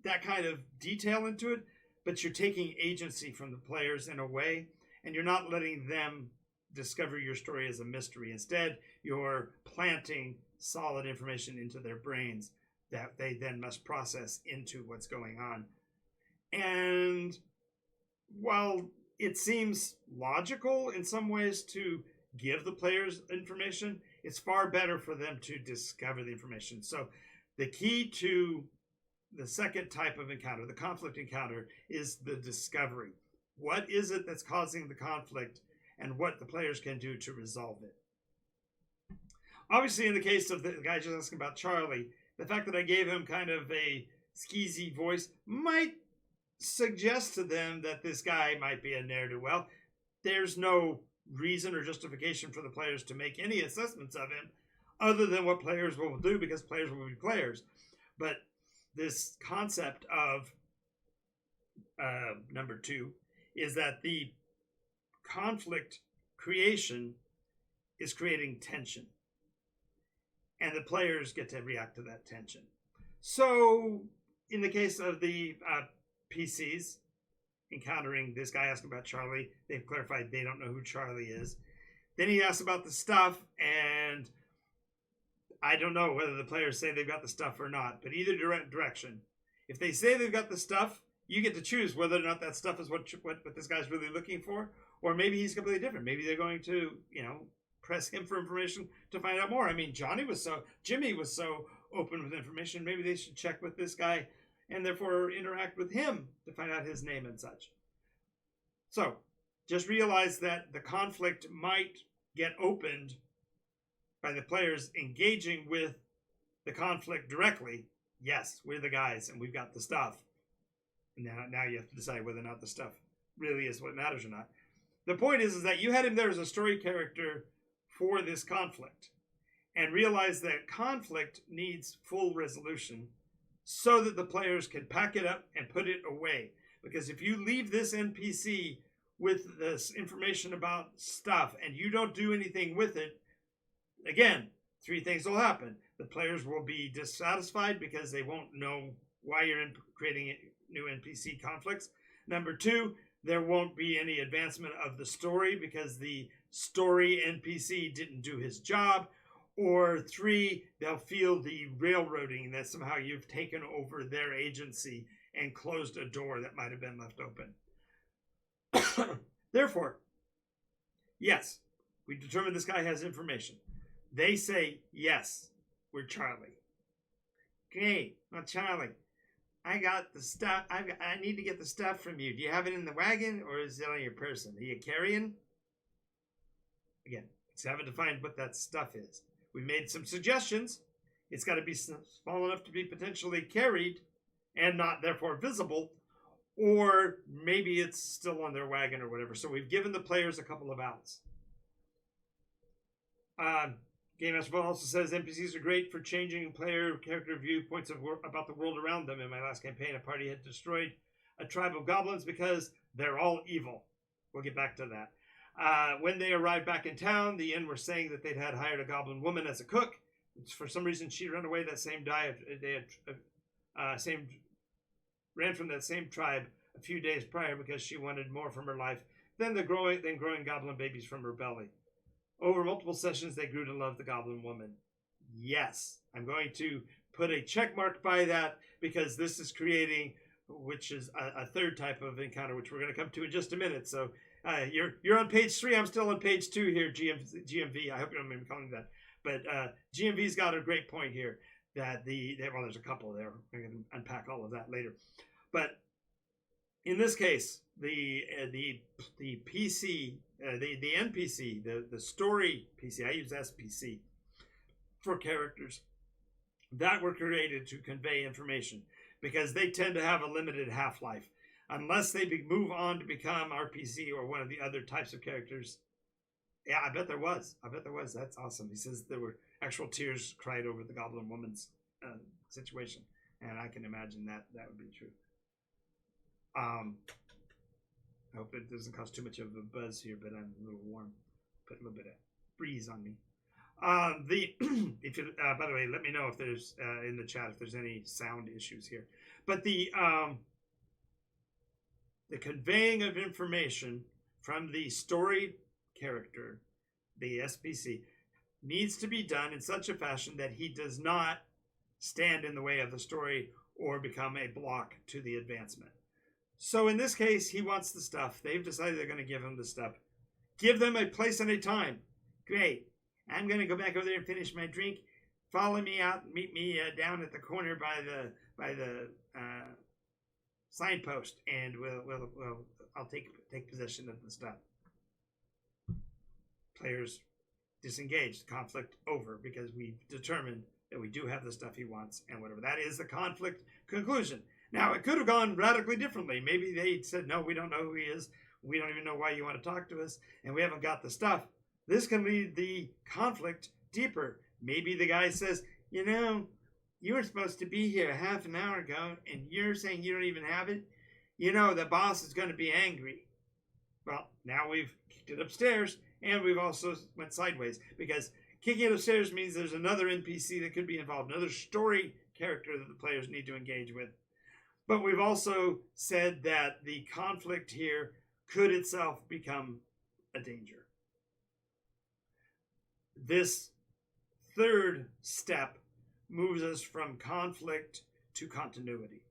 that kind of detail into it, but you're taking agency from the players in a way, and you're not letting them discover your story as a mystery. Instead, you're planting solid information into their brains that they then must process into what's going on. And while it seems logical in some ways to give the players information, it's far better for them to discover the information. So the key to the second type of encounter, the conflict encounter, is the discovery. What is it that's causing the conflict, and what the players can do to resolve it? Obviously, in the case of the guy just asking about Charlie, the fact that I gave him kind of a skeezy voice might suggest to them that this guy might be a ne'er-do-well. There's no reason or justification for the players to make any assessments of him other than what players will do, because players will be players. But this concept of number 2 is that the conflict creation is creating tension, and the players get to react to that tension. So in the case of the PCs encountering this guy asking about Charlie, they've clarified they don't know who Charlie is. Then he asks about the stuff, and I don't know whether the players say they've got the stuff or not, but either direction. If they say they've got the stuff, you get to choose whether or not that stuff is what this guy's really looking for, or maybe he's completely different. Maybe they're going to, press him for information to find out more. I mean, Jimmy was so open with information. Maybe they should check with this guy and therefore interact with him to find out his name and such. So just realize that the conflict might get opened by the players engaging with the conflict directly. Yes, we're the guys and we've got the stuff. And now you have to decide whether or not the stuff really is what matters or not. The point is that you had him there as a story character for this conflict, and realize that conflict needs full resolution so that the players can pack it up and put it away. Because if you leave this NPC with this information about stuff and you don't do anything with it, again, 3 things will happen. The players will be dissatisfied because they won't know why you're creating new NPC conflicts. Number 2, there won't be any advancement of the story because the story NPC didn't do his job. Or 3, they'll feel the railroading, that somehow you've taken over their agency and closed a door that might have been left open. Therefore, yes, we determined this guy has information. They say, yes, we're Charlie. Okay, not Charlie. I got the stuff. I need to get the stuff from you. Do you have it in the wagon or is it on your person? Are you carrying? Again, let's haven't defined what that stuff is. We made some suggestions. It's got to be small enough to be potentially carried and not therefore visible, or maybe it's still on their wagon or whatever. So we've given the players a couple of outs. Game Master also says NPCs are great for changing player character viewpoints about the world around them. In my last campaign, a party had destroyed a tribe of goblins because they're all evil. We'll get back to that. When they arrived back in town, the inn were saying that they'd had hired a goblin woman as a cook. For some reason, she'd run away that same ran from that same tribe a few days prior because she wanted more from her life than growing goblin babies from her belly. Over multiple sessions, they grew to love the goblin woman. Yes, I'm going to put a check mark by that because this is creating, which is a 3rd type of encounter, which we're going to come to in just a minute. So you're on page 3. I'm still on page 2 here, GMV. I hope you don't mind me calling that. But GMV's got a great point here that there's a couple there. We're going to unpack all of that later. But in this case, the PC, the NPC, the story PC, I use SPC for characters that were created to convey information because they tend to have a limited half-life. Unless they move on to become RPC or one of the other types of characters. Yeah, I bet there was. That's awesome. He says there were actual tears cried over the goblin woman's situation. And I can imagine that would be true. I hope it doesn't cause too much of a buzz here, but I'm a little warm. Put a little bit of breeze on me. If you, by the way, let me know if there's in the chat if there's any sound issues here. But the conveying of information from the story character, the SPC, needs to be done in such a fashion that he does not stand in the way of the story or become a block to the advancement. So in this case, he wants the stuff. They've decided they're going to give him the stuff. Give them a place and a time. Great. I'm going to go back over there and finish my drink. Follow me out and meet me down at the corner by the signpost, and I'll take possession of the stuff. Players disengaged, conflict over, because we've determined that we do have the stuff he wants and whatever. That is the conflict conclusion. Now, it could have gone radically differently. Maybe they said, no, we don't know who he is. We don't even know why you want to talk to us, and we haven't got the stuff. This can lead the conflict deeper. Maybe the guy says, you know, you were supposed to be here half an hour ago, and you're saying you don't even have it? You know, the boss is going to be angry. Well, now we've kicked it upstairs, and we've also went sideways, because kicking it upstairs means there's another NPC that could be involved, another story character that the players need to engage with. But we've also said that the conflict here could itself become a danger. This third step moves us from conflict to continuity.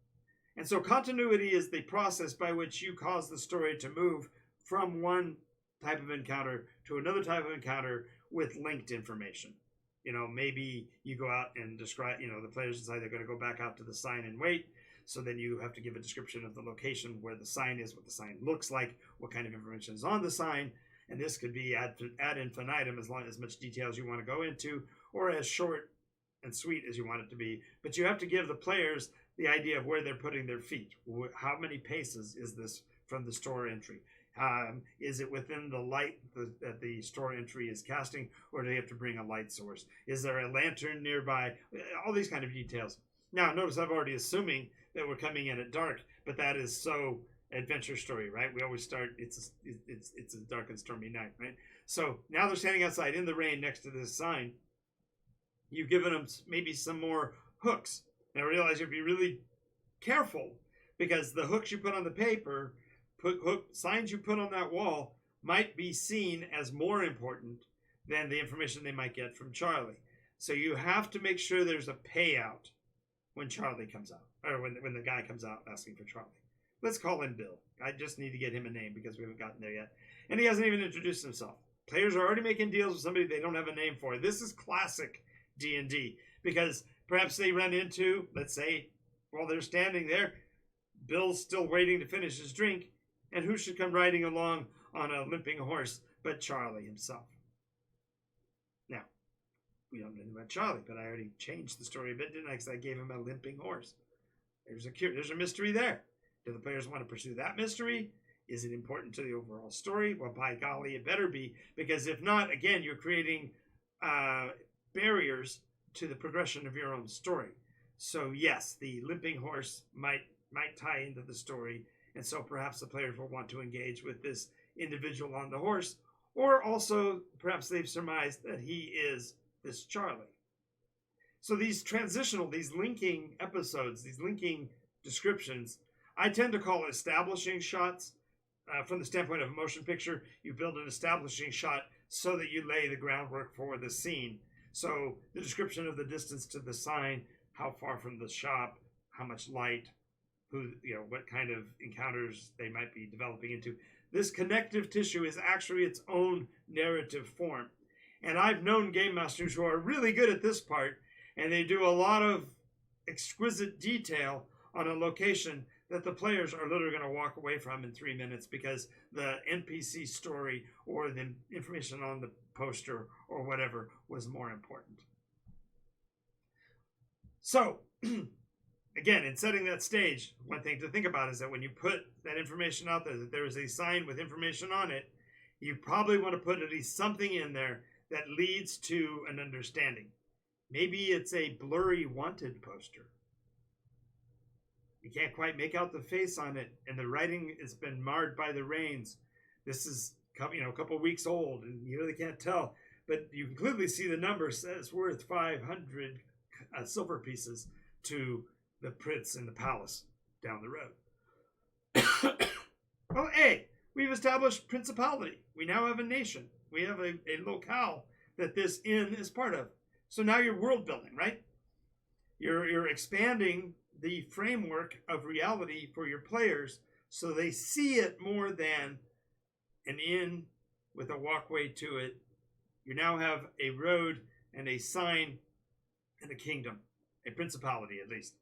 And so continuity is the process by which you cause the story to move from one type of encounter to another type of encounter with linked information. You know, maybe you go out and describe, you know, the players decide they're going to go back out to the sign and wait. So then you have to give a description of the location where the sign is, what the sign looks like, what kind of information is on the sign. And this could be ad infinitum, as much detail as you want to go into, or as short and sweet as you want it to be. But you have to give the players the idea of where they're putting their feet. How many paces is this from the store entry? Is it within the light that the store entry is casting, or do they have to bring a light source? Is there a lantern nearby? All these kind of details. Now, notice I'm already assuming that we're coming in at dark, but that is so adventure story, right? We always start, it's a dark and stormy night, right? So now they're standing outside in the rain next to this sign. You've given them maybe some more hooks. Now realize you have to be really careful, because the hooks you put on the paper, signs you put on that wall might be seen as more important than the information they might get from Charlie. So you have to make sure there's a payout when Charlie comes out, or when the guy comes out asking for Charlie. Let's call him Bill. I just need to get him a name because we haven't gotten there yet. And he hasn't even introduced himself. Players are already making deals with somebody they don't have a name for. This is classic D&D, because perhaps they run into, let's say, while they're standing there, Bill's still waiting to finish his drink, and who should come riding along on a limping horse but Charlie himself? Now, we don't know about Charlie, but I already changed the story a bit, didn't I? Because I gave him a limping horse. There's a mystery there. Do the players want to pursue that mystery? Is it important to the overall story? Well, by golly, it better be, because if not, again, you're creating barriers to the progression of your own story. So yes, the limping horse might tie into the story, and so perhaps the players will want to engage with this individual on the horse, or also perhaps they've surmised that he is this Charlie. So these linking episodes, these linking descriptions, I tend to call establishing shots. From the standpoint of a motion picture, you build an establishing shot so that you lay the groundwork for the scene. So the description of the distance to the sign, how far from the shop, how much light, what kind of encounters they might be developing into. This connective tissue is actually its own narrative form. And I've known game masters who are really good at this part, and they do a lot of exquisite detail on a location that the players are literally going to walk away from in 3 minutes because the NPC story or the information on the poster or whatever was more important. So, again, in setting that stage, one thing to think about is that when you put that information out there, that there is a sign with information on it, you probably want to put at least something in there that leads to an understanding. Maybe it's a blurry wanted poster. You can't quite make out the face on it, and the writing has been marred by the rains. This is a couple weeks old, and you really can't tell. But you can clearly see the number says worth 500 silver pieces to the prince in the palace down the road. Well, we've established principality. We now have a nation. We have a locale that this inn is part of. So now you're world building, right? You're expanding the framework of reality for your players so they see it more than an inn with a walkway to it. You now have a road and a sign and a kingdom, a principality at least.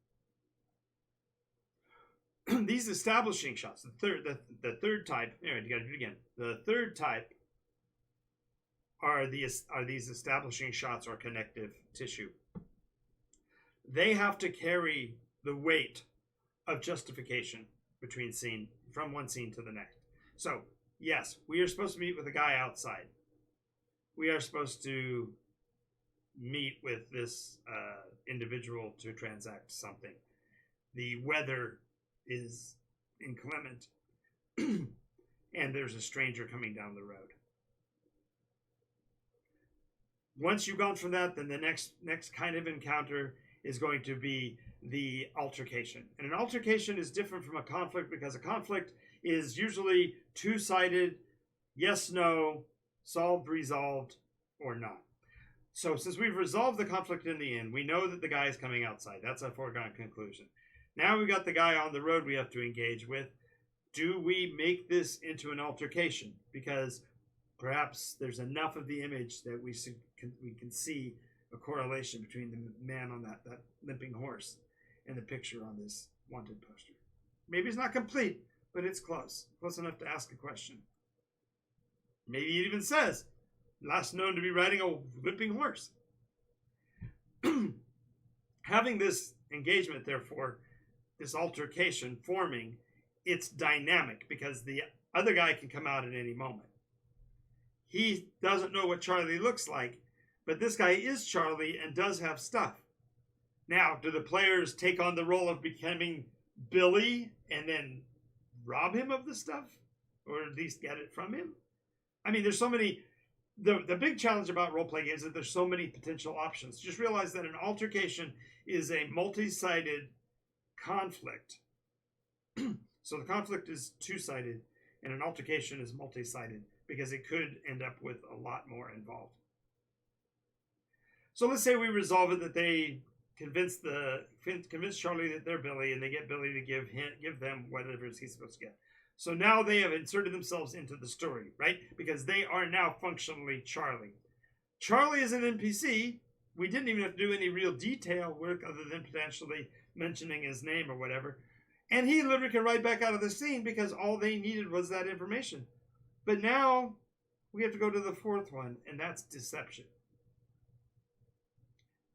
These establishing shots, the third type, you got to do it again. The third type are these establishing shots or connective tissue. they have to carry the weight of justification from one scene to the next. So, yes, we are supposed to meet with a guy outside. We are supposed to meet with this individual to transact something. The weather is inclement, and there's a stranger coming down the road. Once you've gone from that, then the next kind of encounter is going to be the altercation. And an altercation is different from a conflict because a conflict is usually two-sided, yes, no, solved, resolved, or not. So since we've resolved the conflict in the end, we know that the guy is coming outside. That's a foregone conclusion. Now we've got the guy on the road we have to engage with. Do we make this into an altercation? Because perhaps there's enough of the image that we can see a correlation between the man on that limping horse and the picture on this wanted poster. Maybe it's not complete, but it's close enough to ask a question. Maybe it even says, last known to be riding a limping horse. Having this engagement, therefore, this altercation forming, it's dynamic because the other guy can come out at any moment. He doesn't know what Charlie looks like, but this guy is Charlie and does have stuff. Now, do the players take on the role of becoming Billy and then rob him of the stuff? Or at least get it from him? I mean, there's so many... The big challenge about role-playing is that there's so many potential options. Just realize that an altercation is a multi-sided conflict. So the conflict is two-sided, and an altercation is multi-sided, because it could end up with a lot more involved. So let's say we resolve it that they convince Charlie that they're Billy, and they get Billy to give them whatever he's supposed to get. So now they have inserted themselves into the story, right? Because they are now functionally Charlie. Charlie is an NPC. We didn't even have to do any real detail work other than potentially mentioning his name or whatever. And he literally can ride back out of the scene because all they needed was that information. But now we have to go to the fourth one, and that's deception.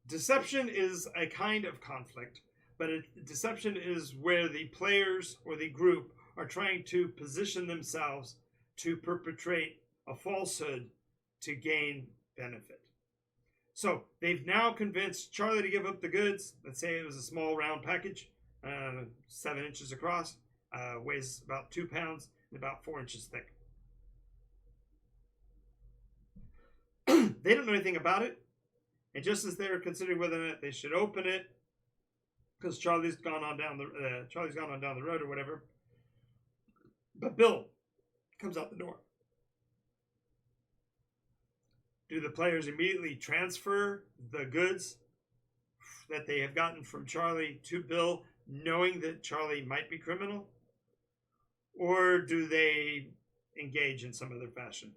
Deception is a kind of conflict, but deception is where the players or the group are trying to position themselves to perpetrate a falsehood to gain benefit. So they've now convinced Charlie to give up the goods. Let's say it was a small round package, 7 inches across, weighs about 2 pounds, and about 4 inches thick. They don't know anything about it. And just as they're considering whether or not they should open it, because Charlie's gone on down the road or whatever, but Bill comes out the door. Do the players immediately transfer the goods that they have gotten from Charlie to Bill, knowing that Charlie might be criminal? Or do they engage in some other fashion?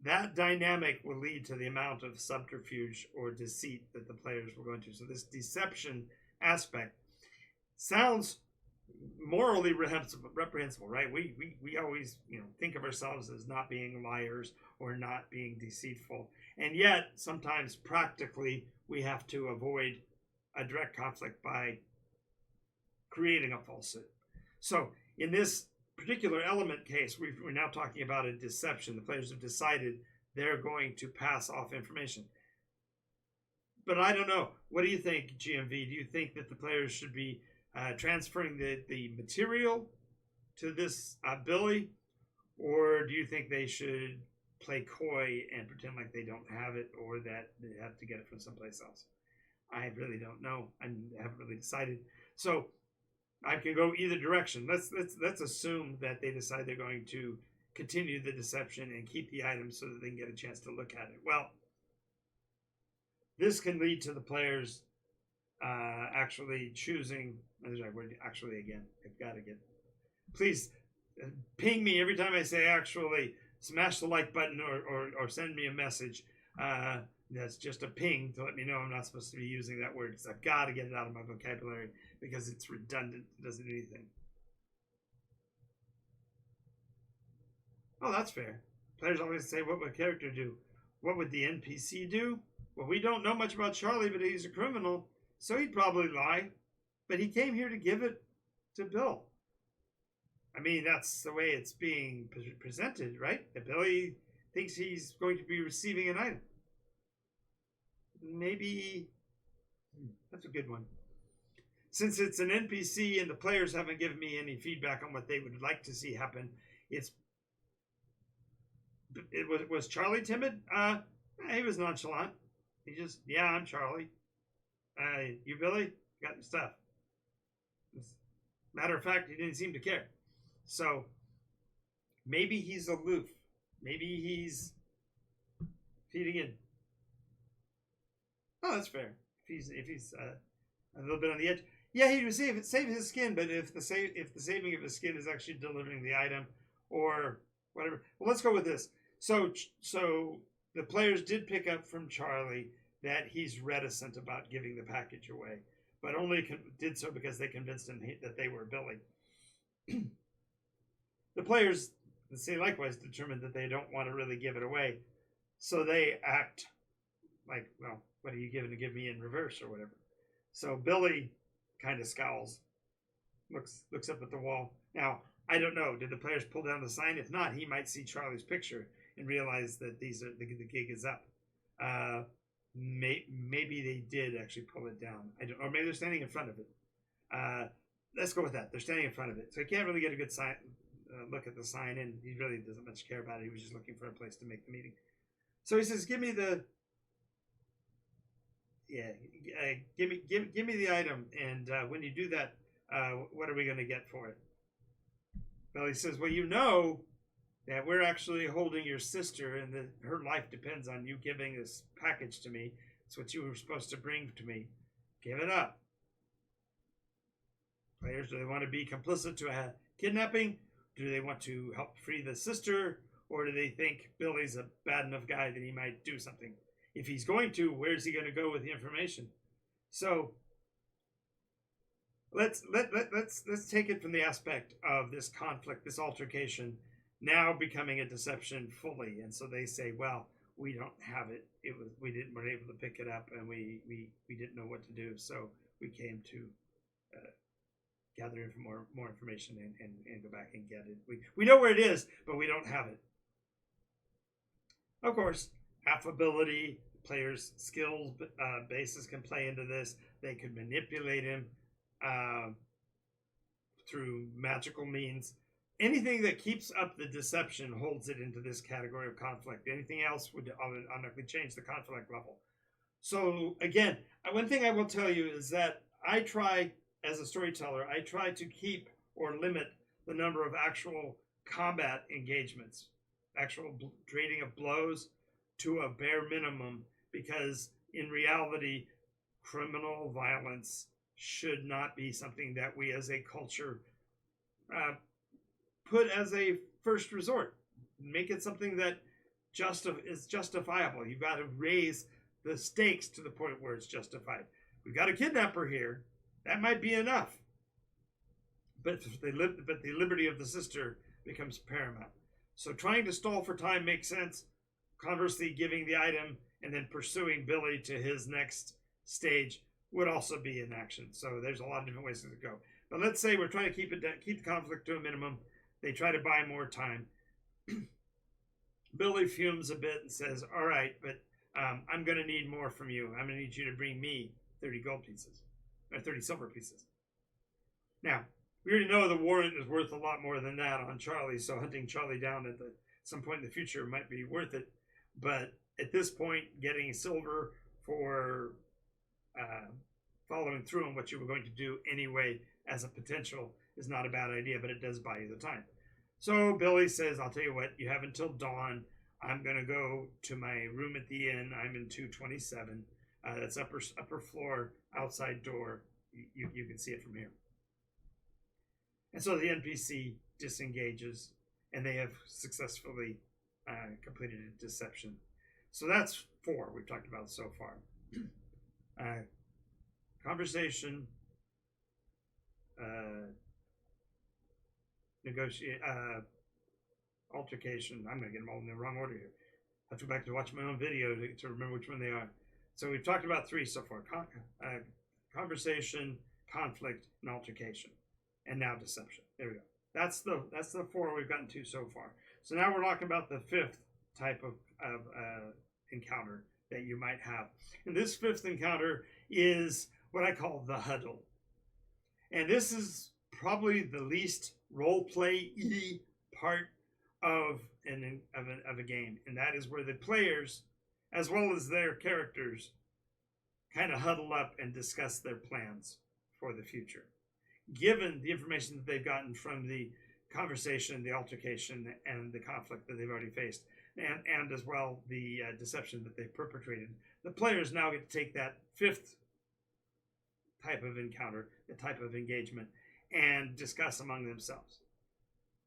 That dynamic will lead to the amount of subterfuge or deceit that the players will go into. So this deception aspect sounds morally reprehensible, right? We always think of ourselves as not being liars or not being deceitful. And yet, sometimes practically, we have to avoid a direct conflict by creating a falsehood. So in this particular element case, we're now talking about a deception. The players have decided they're going to pass off information. But I don't know. What do you think, GMV? Do you think that the players should be transferring the material to this Billy? Or do you think they should play coy and pretend like they don't have it, or that they have to get it from someplace else? I really don't know. I haven't really decided. So I can go either direction. Let's assume that they decide they're going to continue the deception and keep the items so that they can get a chance to look at it. Well, this can lead to the players actually choosing. There's that word, actually, again. I've got to get. Please ping me every time I say actually. Smash the like button or send me a message. That's just a ping to let me know I'm not supposed to be using that word, because I've got to get it out of my vocabulary because it's redundant. It doesn't do anything. Oh, that's fair. Players always say, what would a character do? What would the NPC do? Well, we don't know much about Charlie, but he's a criminal. so he'd probably lie. But he came here to give it to Bill. I mean, that's the way it's being presented, right? That Billy thinks he's going to be receiving an item. Maybe that's a good one. Since it's an NPC and the players haven't given me any feedback on what they would like to see happen, was Charlie timid? He was nonchalant. He just, yeah, I'm Charlie. You Billy? Got your stuff. Matter of fact, he didn't seem to care. So maybe he's aloof. Maybe he's feeding in. Oh, that's fair. If he's a little bit on the edge, yeah, he would save his skin. But if the saving of his skin is actually delivering the item or whatever, well, let's go with this. So the players did pick up from Charlie that he's reticent about giving the package away, but only did so because they convinced him that they were Billy. The players, say likewise, determined that they don't want to really give it away, so they act like, well, what are you going to give me in reverse or whatever? So Billy kind of scowls, looks up at the wall. Now, I don't know, did the players pull down the sign? If not, he might see Charlie's picture and realize that the gig is up. Maybe they did actually pull it down. Or maybe they're standing in front of it. Let's go with that. They're standing in front of it. So he can't really get a good look at the sign, and he really doesn't much care about it. He was just looking for a place to make the meeting. So he says, give me the item, and when you do that, what are we going to get for it? Billy says, well, you know that we're actually holding your sister, and that her life depends on you giving this package to me. It's what you were supposed to bring to me. Give it up. Players, do they want to be complicit to a kidnapping? Do they want to help free the sister? Or do they think Billy's a bad enough guy that he might do something? If he's going to, where's he going to go with the information? So let's take it from the aspect of this conflict, this altercation, now becoming a deception fully. And so they say, well, we don't have it. We weren't able to pick it up, and we didn't know what to do. So we came to gather in for more information and go back and get it. We know where it is, but we don't have it. Of course, affability, players' skills basis can play into this. They could manipulate him through magical means. Anything that keeps up the deception holds it into this category of conflict. Anything else would automatically change the conflict level. So again, one thing I will tell you is that I try, as a storyteller, I try to keep or limit the number of actual combat engagements, actual trading of blows, to a bare minimum, because in reality, criminal violence should not be something that we as a culture put as a first resort. Make it something that is justifiable. You've got to raise the stakes to the point where it's justified. We've got a kidnapper here. That might be enough. But the liberty of the sister becomes paramount. So trying to stall for time makes sense. Conversely, giving the item and then pursuing Billy to his next stage would also be an action. So there's a lot of different ways to go. But let's say we're trying to keep the conflict to a minimum. They try to buy more time. Billy fumes a bit and says, all right, but I'm going to need more from you. I'm going to need you to bring me 30 gold pieces, or 30 silver pieces. Now, we already know the warrant is worth a lot more than that on Charlie, so hunting Charlie down at some point in the future might be worth it. But at this point, getting silver for following through on what you were going to do anyway as a potential is not a bad idea, but it does buy you the time. So Billy says, I'll tell you what, you have until dawn. I'm going to go to my room at the inn. I'm in 227. That's upper floor, outside door. You can see it from here. And so the NPC disengages, and they have successfully completed a deception. So that's 4 we've talked about so far. Conversation, negotiate, altercation. I'm going to get them all in the wrong order here. I have to go back to watch my own video to remember which one they are. So we've talked about 3 so far. conversation, conflict, and altercation, and now deception. There we go. That's the 4 we've gotten to so far. So now we're talking about the 5th type of encounter that you might have. And this 5th encounter is what I call the huddle. And this is probably the least role-play-y part of a game. And that is where the players, as well as their characters, kind of huddle up and discuss their plans for the future, given the information that they've gotten from the conversation, the altercation, and the conflict that they've already faced, and as well the deception that they've perpetrated. The players now get to take that 5th type of encounter, the type of engagement, and discuss among themselves.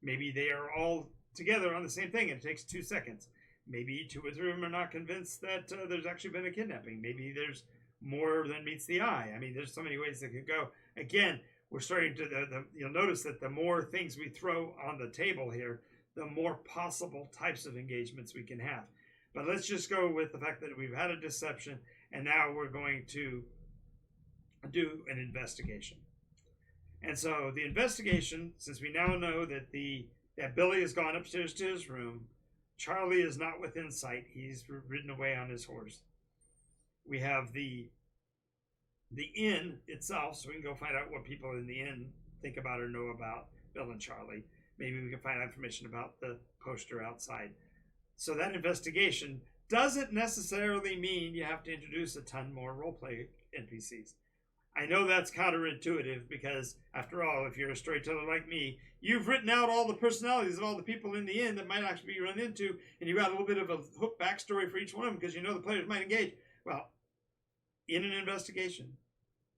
Maybe they are all together on the same thing and it takes 2 seconds. Maybe 2 or 3 of them are not convinced that there's actually been a kidnapping. Maybe there's more than meets the eye. I mean, there's so many ways that could go. Again, we're starting to, you'll notice that the more things we throw on the table here, the more possible types of engagements we can have. But let's just go with the fact that we've had a deception, and now we're going to do an investigation. And so the investigation, since we now know that that Billy has gone upstairs to his room, Charlie is not within sight. He's ridden away on his horse. We have the inn itself, so we can go find out what people in the inn think about or know about Bill and Charlie. Maybe we can find out information about the poster outside. So that investigation doesn't necessarily mean you have to introduce a ton more roleplay NPCs. I know that's counterintuitive because, after all, if you're a storyteller like me, you've written out all the personalities of all the people in the inn that might actually be run into, and you've got a little bit of a hook backstory for each one of them because you know the players might engage. Well, in an investigation,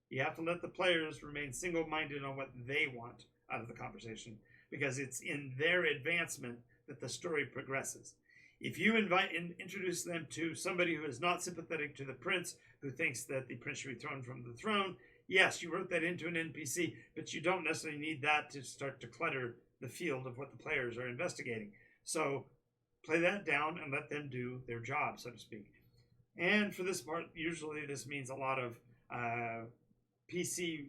you have to let the players remain single-minded on what they want out of the conversation because it's in their advancement that the story progresses. If you invite and introduce them to somebody who is not sympathetic to the prince, who thinks that the prince should be thrown from the throne, yes, you wrote that into an NPC, but you don't necessarily need that to start to clutter the field of what the players are investigating. So play that down and let them do their job, so to speak. And for this part, usually this means a lot of PC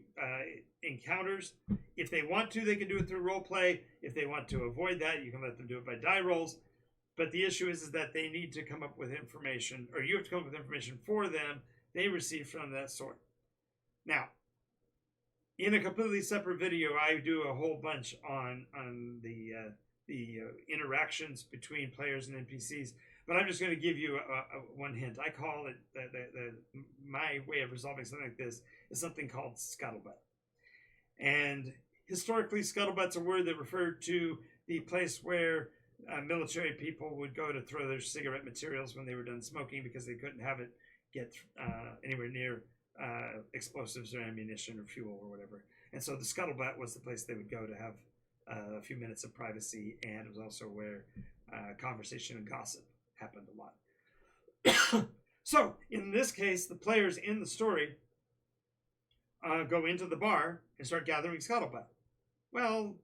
encounters. If they want to, they can do it through role play. If they want to avoid that, you can let them do it by die rolls. But the issue is that they need to come up with information, or you have to come up with information for them they receive from that sort. Now, in a completely separate video, I do a whole bunch on the interactions between players and NPCs. But I'm just going to give you one hint. I call it, my way of resolving something like this is something called scuttlebutt. And historically, scuttlebutt's a word that referred to the place where military people would go to throw their cigarette materials when they were done smoking because they couldn't have it get anywhere near explosives or ammunition or fuel or whatever. And so the scuttlebutt was the place they would go to have a few minutes of privacy, and it was also where conversation and gossip happened a lot. So in this case, the players in the story go into the bar and start gathering scuttlebutt. Well,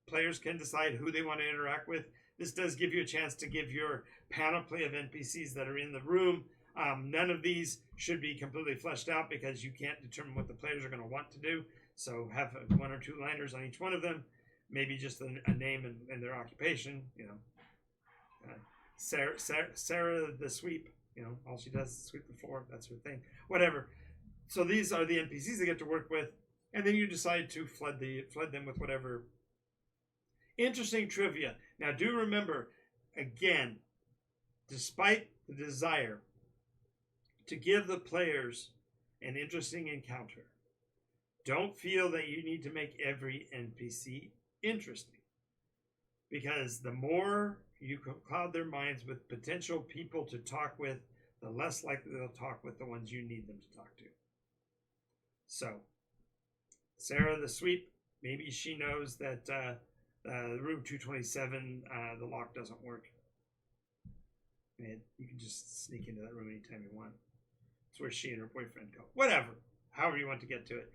players can decide who they want to interact with. This does give you a chance to give your panoply of NPCs that are in the room. None of these should be completely fleshed out because you can't determine what the players are going to want to do. So have 1 or 2 liners on each one of them. Maybe just a name and their occupation. You know, Sarah the sweep. You know, all she does is sweep the floor. That's her thing. Whatever. So these are the NPCs they get to work with, and then you decide to flood them with whatever. Interesting trivia. Now, do remember, again, despite the desire to give the players an interesting encounter, don't feel that you need to make every NPC interesting. Because the more you cloud their minds with potential people to talk with, the less likely they'll talk with the ones you need them to talk to. So, Sarah the sweep, maybe she knows that room 227, the lock doesn't work. And you can just sneak into that room anytime you want. It's where she and her boyfriend go. Whatever. However you want to get to it.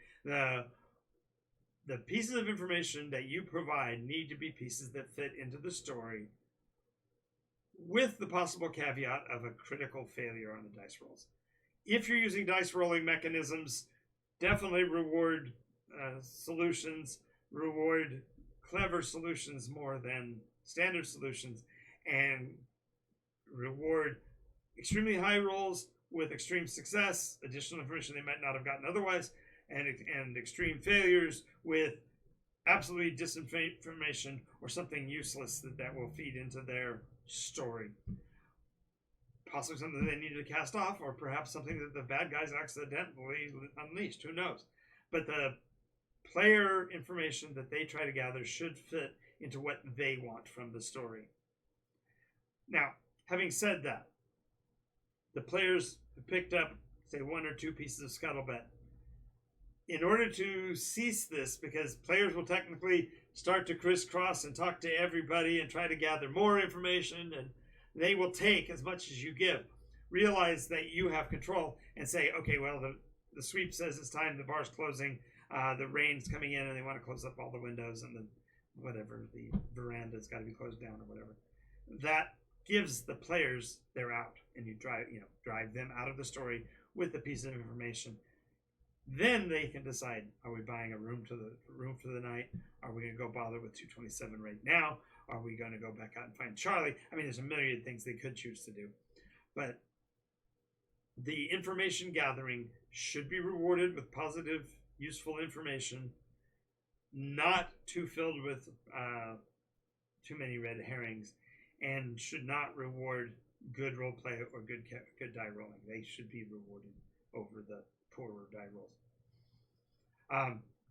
The pieces of information that you provide need to be pieces that fit into the story with the possible caveat of a critical failure on the dice rolls. If you're using dice rolling mechanisms, definitely reward solutions, reward clever solutions more than standard solutions, and reward extremely high rolls with extreme success, additional information they might not have gotten otherwise, and extreme failures with absolutely disinformation or something useless that will feed into their story. Possibly something they needed to cast off, or perhaps something that the bad guys accidentally unleashed. Who knows? But the player information that they try to gather should fit into what they want from the story. Now, having said that, the players have picked up, say, 1 or 2 pieces of scuttlebutt. In order to cease this, because players will technically start to crisscross and talk to everybody and try to gather more information, and they will take as much as you give. Realize that you have control and say, okay, well, the sweep says it's time, the bar's closing, the rain's coming in, and they want to close up all the windows, and then whatever, the veranda's got to be closed down or whatever. That gives the players their out, and you drive them out of the story with a piece of information. Then they can decide: are we buying a room for the night? Are we going to go bother with 227 right now? Are we going to go back out and find Charlie? I mean, there's a million things they could choose to do, but the information gathering should be rewarded with positive, useful information, not too filled with too many red herrings, and should not reward good role play or good die rolling. They should be rewarded over the poorer die rolls.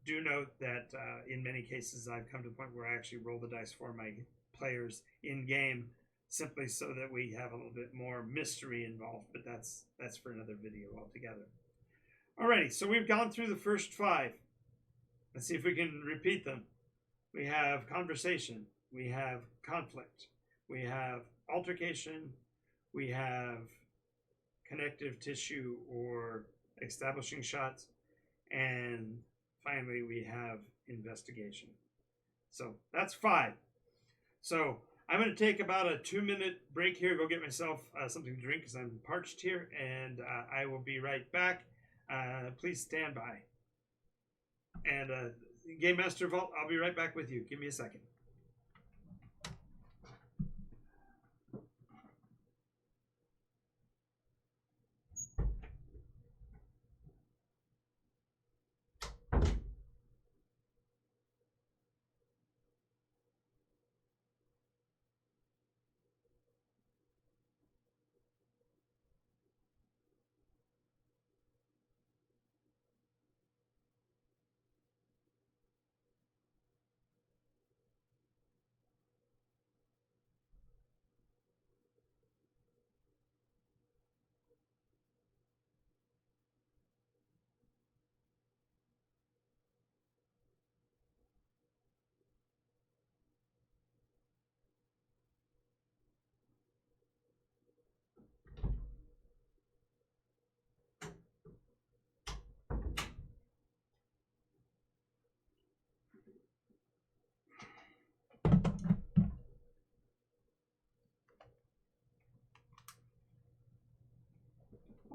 Do note that in many cases I've come to the point where I actually roll the dice for my players in game, simply so that we have a little bit more mystery involved, but that's for another video altogether. Alrighty, so we've gone through the first 5. Let's see if we can repeat them. We have conversation, we have conflict, we have altercation, we have connective tissue or establishing shots, and finally we have investigation. So that's 5. So I'm going to take about a 2-minute break here, go get myself something to drink because I'm parched here, and I will be right back. Please stand by. And Game Master Vault, I'll be right back with you. Give me a second.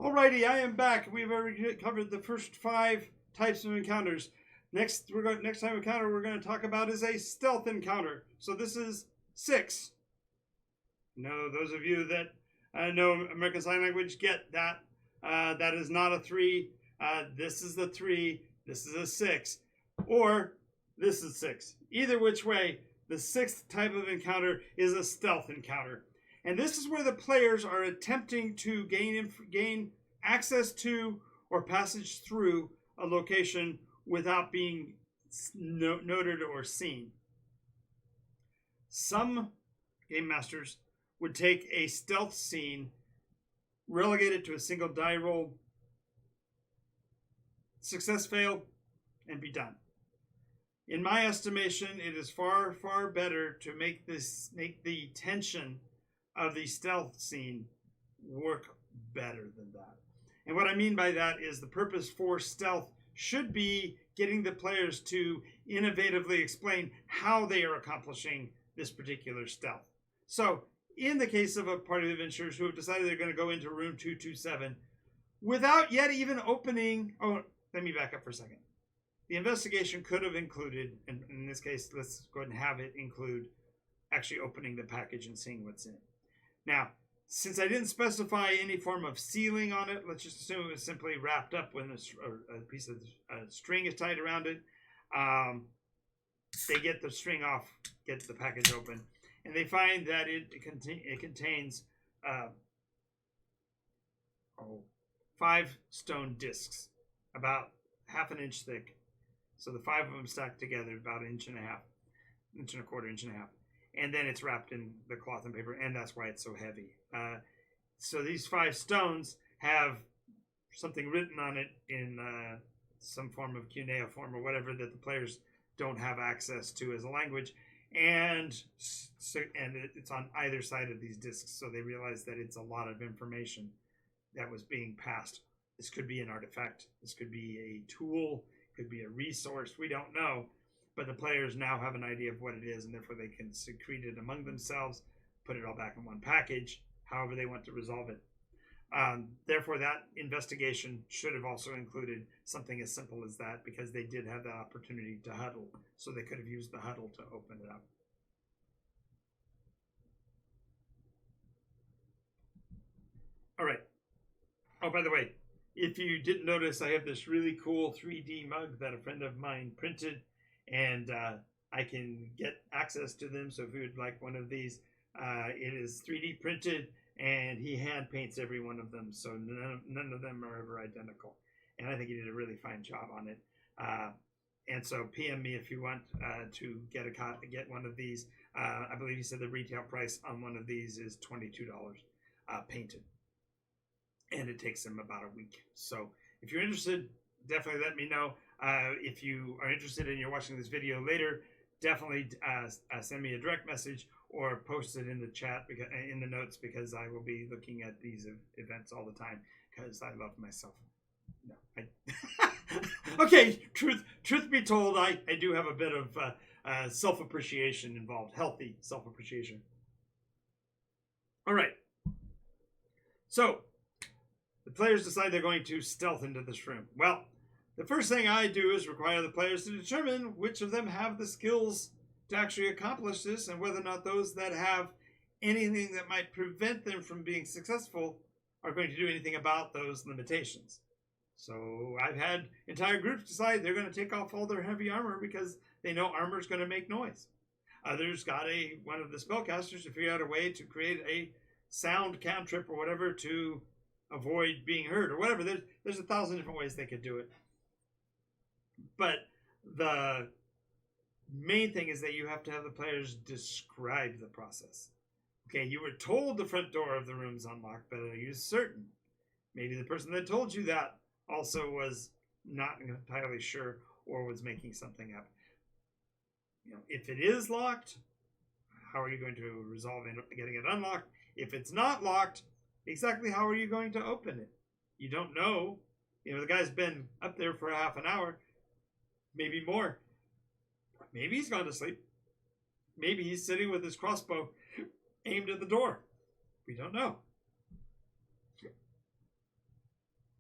Alrighty, I am back. We've already covered the first 5 types of encounters. Next time encounter we're going to talk about is a stealth encounter. So this is 6. No, those of you that know American Sign Language get that. That is not a 3. This is the 3. This is a 6. Or this is 6. Either which way, the 6th type of encounter is a stealth encounter. And this is where the players are attempting to gain access to or passage through a location without being noted or seen. Some game masters would take a stealth scene, relegate it to a single die roll, success fail, and be done. In my estimation, it is far, far better to make the tension of the stealth scene work better than that. And what I mean by that is the purpose for stealth should be getting the players to innovatively explain how they are accomplishing this particular stealth. So in the case of a party of adventurers who have decided they're going to go into room 227 without yet even opening, let me back up for a second. The investigation could have included, and in this case, let's go ahead and have it include actually opening the package and seeing what's in it. Now, since I didn't specify any form of sealing on it, let's just assume it was simply wrapped up when a piece of string is tied around it. They get the string off, get the package open, and they find that it contains 5 stone discs, about half an inch thick. So the 5 of them stacked together, about 1.5 inches, 1.25 inches, 1.5 inches. And then it's wrapped in the cloth and paper, and that's why it's so heavy. So these 5 stones have something written on it in some form of cuneiform or whatever that the players don't have access to as a language, and it's on either side of these discs, so they realize that it's a lot of information that was being passed. This could be an artifact, this could be a tool, could be a resource, we don't know, but the players now have an idea of what it is, and therefore they can secrete it among themselves, put it all back in one package, however they want to resolve it. Therefore, that investigation should have also included something as simple as that, because they did have the opportunity to huddle, so they could have used the huddle to open it up. All right. Oh, by the way, if you didn't notice, I have this really cool 3D mug that a friend of mine printed, and I can get access to them. So if you would like one of these, it is 3D printed, and he hand paints every one of them, so none of them are ever identical. And I think he did a really fine job on it. And so PM me if you want to get one of these. I believe he said the retail price on one of these is $22 painted. And it takes him about a week. So if you're interested, definitely let me know. If you are interested and you're watching this video later, definitely send me a direct message or post it in the chat, in the notes, because I will be looking at these events all the time because I love myself. No, okay. Truth be told, I do have a bit of self-appreciation involved, healthy self-appreciation. All right. So the players decide they're going to stealth into this room. Well, the first thing I do is require the players to determine which of them have the skills to actually accomplish this, and whether or not those that have anything that might prevent them from being successful are going to do anything about those limitations. So I've had entire groups decide they're going to take off all their heavy armor because they know armor is going to make noise. Others got one of the spellcasters to figure out a way to create a sound cantrip or whatever to avoid being heard or whatever. There's 1,000 different ways they could do it. But the main thing is that you have to have the players describe the process. Okay, you were told the front door of the room's unlocked, but are you certain? Maybe the person that told you that also was not entirely sure or was making something up. If it is locked, how are you going to resolve getting it unlocked? If it's not locked, exactly how are you going to open it? You don't know. The guy's been up there for half an hour, maybe more. Maybe he's gone to sleep. Maybe he's sitting with his crossbow aimed at the door. We don't know.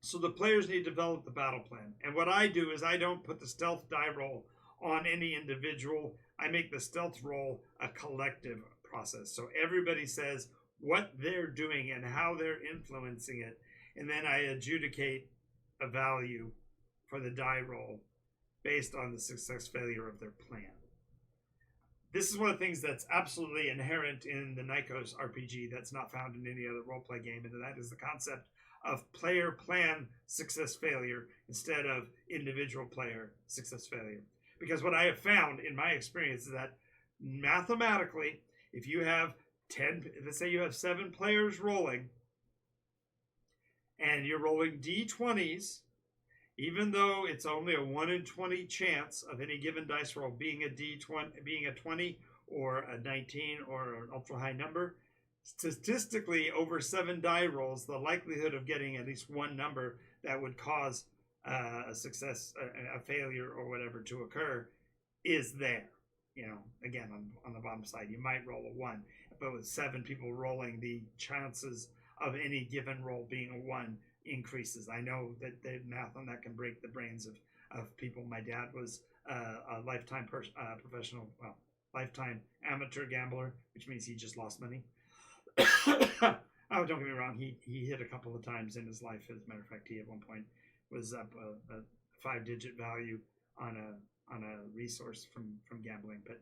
So the players need to develop the battle plan. And what I do is I don't put the stealth die roll on any individual. I make the stealth roll a collective process. So everybody says what they're doing and how they're influencing it. And then I adjudicate a value for the die roll based on the success failure of their plan. This is one of the things that's absolutely inherent in the NycosRPG that's not found in any other roleplay game, and that is the concept of player plan success failure instead of individual player success failure. Because what I have found in my experience is that mathematically, if you have 10, let's say you have 7 players rolling, and you're rolling d20s, even though it's only a 1 in 20 chance of any given dice roll being a d20, being a 20 or a 19 or an ultra high number, statistically over 7 die rolls, the likelihood of getting at least one number that would cause a success, a failure or whatever to occur is there. Again, on the bottom side, you might roll a 1, but with 7 people rolling, the chances of any given roll being a 1 increases. I know that the math on that can break the brains of people. My dad was a lifetime professional, well, lifetime amateur gambler, which means he just lost money. Oh, don't get me wrong. He hit a couple of times in his life. As a matter of fact, he at one point was up a 5-digit value on a resource from gambling. But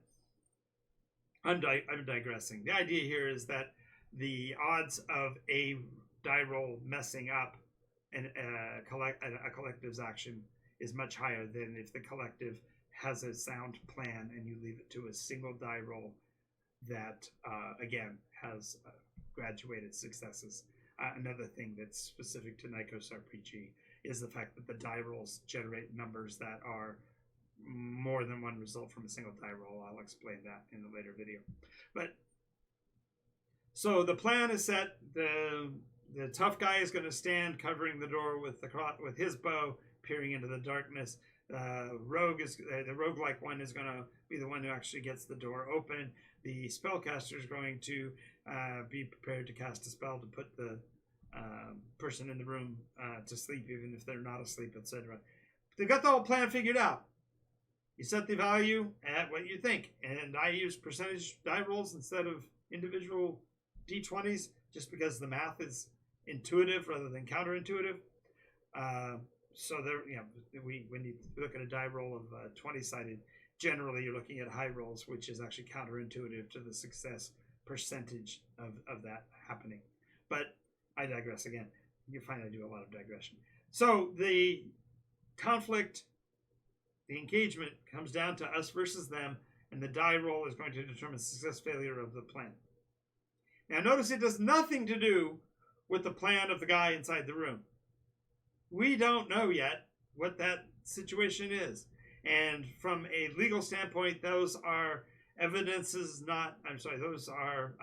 I'm digressing. The idea here is that the odds of a die roll messing up a collective's action is much higher than if the collective has a sound plan and you leave it to a single die roll that again has graduated successes. Another thing that's specific to NycosRPG is the fact that the die rolls generate numbers that are more than one result from a single die roll. I'll explain that in a later video. But so the plan is set. The tough guy is going to stand covering the door with his bow, peering into the darkness. The roguelike one is going to be the one who actually gets the door open. The spellcaster is going to be prepared to cast a spell to put the person in the room to sleep, even if they're not asleep, etc. They've got the whole plan figured out. You set the value at what you think, and I use percentage die rolls instead of individual d20s, just because the math is intuitive rather than counterintuitive. So there, when you look at a die roll of 20-sided, generally you're looking at high rolls, which is actually counterintuitive to the success percentage of that happening. But I digress again. You find I do a lot of digression. So the conflict, the engagement comes down to us versus them, and the die roll is going to determine success failure of the plan. Now notice it does nothing to do with the plan of the guy inside the room. We don't know yet what that situation is. And from a legal standpoint, those are those are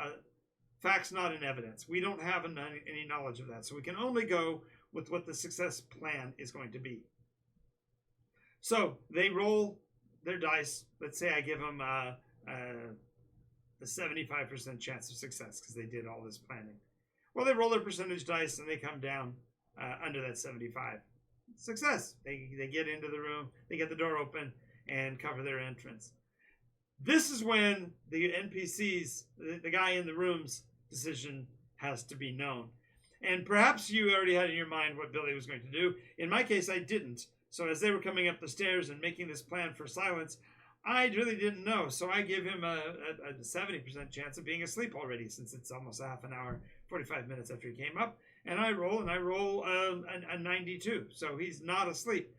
facts not in evidence. We don't have any knowledge of that. So we can only go with what the success plan is going to be. So they roll their dice. Let's say I give them a 75% chance of success because they did all this planning. Well, they roll their percentage dice and they come down under that 75. Success. They get into the room, they get the door open and cover their entrance. This is when the NPCs, the guy in the room's decision has to be known. And perhaps you already had in your mind what Billy was going to do. In my case, I didn't. So as they were coming up the stairs and making this plan for silence, I really didn't know. So I give him a 70% chance of being asleep already, since it's almost a half an hour, 45 minutes after he came up. And I roll a 92. So he's not asleep.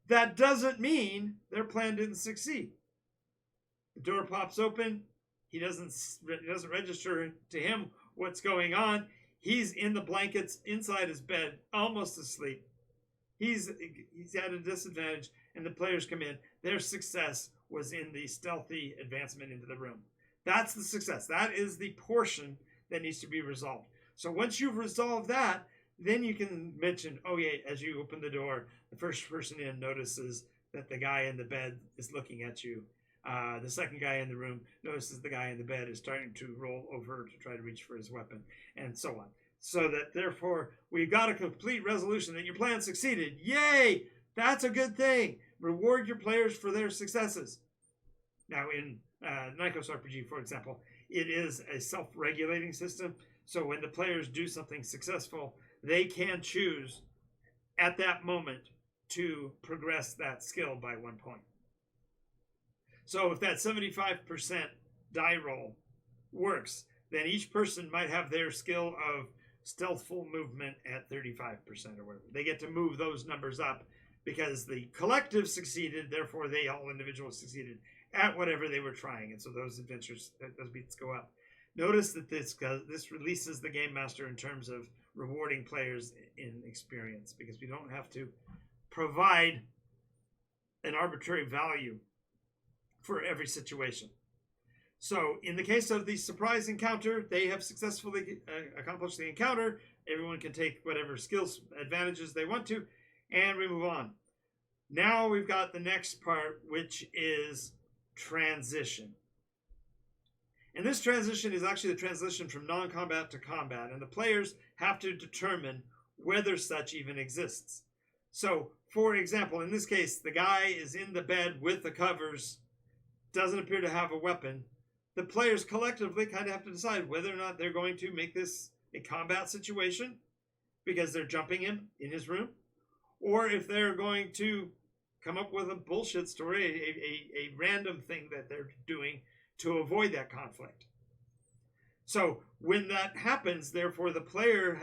That doesn't mean their plan didn't succeed. The door pops open. It doesn't register to him what's going on. He's in the blankets inside his bed, almost asleep. He's at a disadvantage, and the players come in. Their success was in the stealthy advancement into the room. That's the success. That is the portion that needs to be resolved. So once you've resolved that, then you can mention, oh yeah, as you open the door, the first person in notices that the guy in the bed is looking at you. The second guy in the room notices the guy in the bed is starting to roll over to try to reach for his weapon, and so on. So that therefore, we've got a complete resolution that your plan succeeded. Yay! That's a good thing. Reward your players for their successes. Now in NycosRPG, for example, it is a self-regulating system. So when the players do something successful, they can choose at that moment to progress that skill by 1 point. So if that 75% die roll works, then each person might have their skill of stealthful movement at 35% or whatever. They get to move those numbers up because the collective succeeded, therefore they all individuals succeeded at whatever they were trying. And so those beats go up. Notice that this releases the game master in terms of rewarding players in experience, because we don't have to provide an arbitrary value for every situation. So in the case of the surprise encounter, they have successfully accomplished the encounter. Everyone can take whatever skills advantages they want to, and we move on. Now we've got the next part, which is transition. And this transition is actually the transition from non-combat to combat, and the players have to determine whether such even exists. So, for example, in this case, the guy is in the bed with the covers, doesn't appear to have a weapon. The players collectively kind of have to decide whether or not they're going to make this a combat situation because they're jumping him in his room, or if they're going to come up with a bullshit story, a random thing that they're doing to avoid that conflict. So when that happens, therefore, the players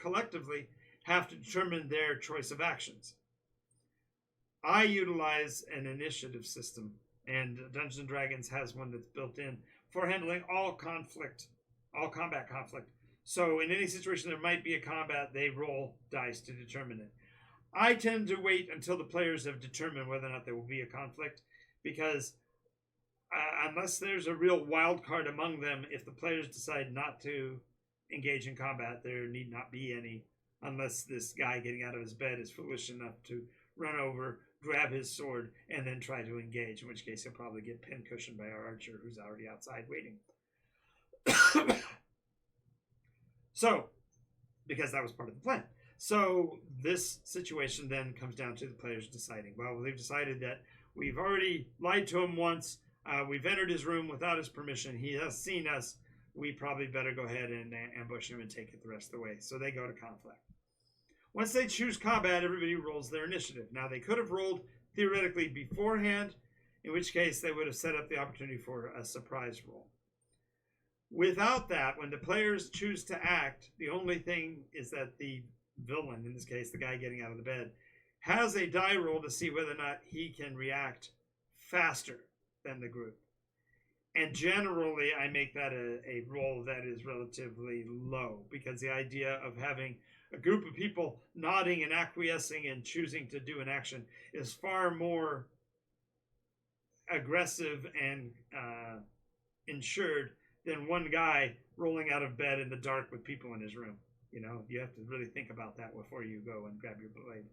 collectively have to determine their choice of actions. I utilize an initiative system, and Dungeons & Dragons has one that's built in for handling all combat conflict. So in any situation there might be a combat, they roll dice to determine it. I tend to wait until the players have determined whether or not there will be a conflict, because unless there's a real wild card among them, if the players decide not to engage in combat, there need not be any, unless this guy getting out of his bed is foolish enough to run over, grab his sword, and then try to engage, in which case he'll probably get pincushioned by our archer who's already outside waiting. So, because that was part of the plan. So this situation then comes down to the players deciding, well, they've decided that we've already lied to him once, we've entered his room without his permission, he has seen us, we probably better go ahead and ambush him and take it the rest of the way. So they go to conflict. Once they choose combat, everybody rolls their initiative. Now, they could have rolled theoretically beforehand, in which case they would have set up the opportunity for a surprise roll. Without that, when the players choose to act, the only thing is that the villain, in this case, the guy getting out of the bed, has a die roll to see whether or not he can react faster than the group. And generally, I make that a roll that is relatively low, because the idea of having a group of people nodding and acquiescing and choosing to do an action is far more aggressive and ensured than one guy rolling out of bed in the dark with people in his room. You know, you have to really think about that before you go and grab your blade.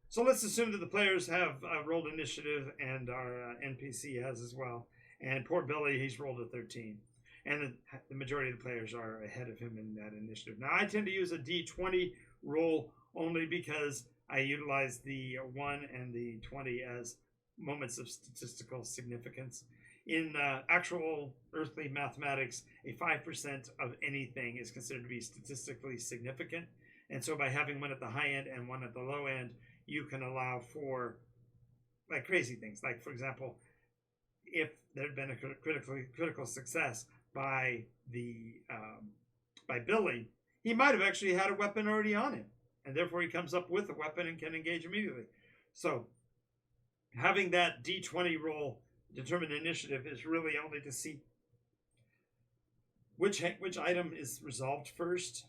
So let's assume that the players have rolled initiative, and our NPC has as well. And poor Billy, he's rolled a 13. And the majority of the players are ahead of him in that initiative. Now, I tend to use a D20 roll only because I utilize the 1 and the 20 as moments of statistical significance. In actual earthly mathematics, a 5% of anything is considered to be statistically significant. And so by having one at the high end and one at the low end, you can allow for like crazy things. Like, for example, if there had been a critical success by Billy, he might have actually had a weapon already on him, and therefore he comes up with a weapon and can engage immediately. So having that D20 roll determine initiative is really only to see which item is resolved first,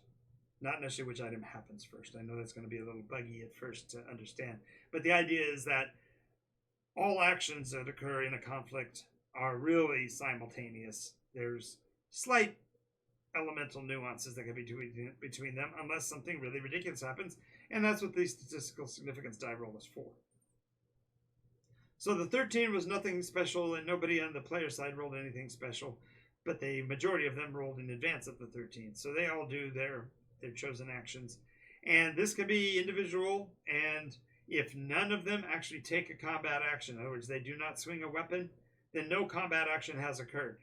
not necessarily which item happens first. I know that's going to be a little buggy at first to understand, but the idea is that all actions that occur in a conflict are really simultaneous. There's slight elemental nuances that can be between them unless something really ridiculous happens, and that's what the statistical significance die roll is for. So the 13 was nothing special, and nobody on the player side rolled anything special, but the majority of them rolled in advance of the 13. So they all do their chosen actions. And this can be individual, and if none of them actually take a combat action, in other words, they do not swing a weapon, then no combat action has occurred.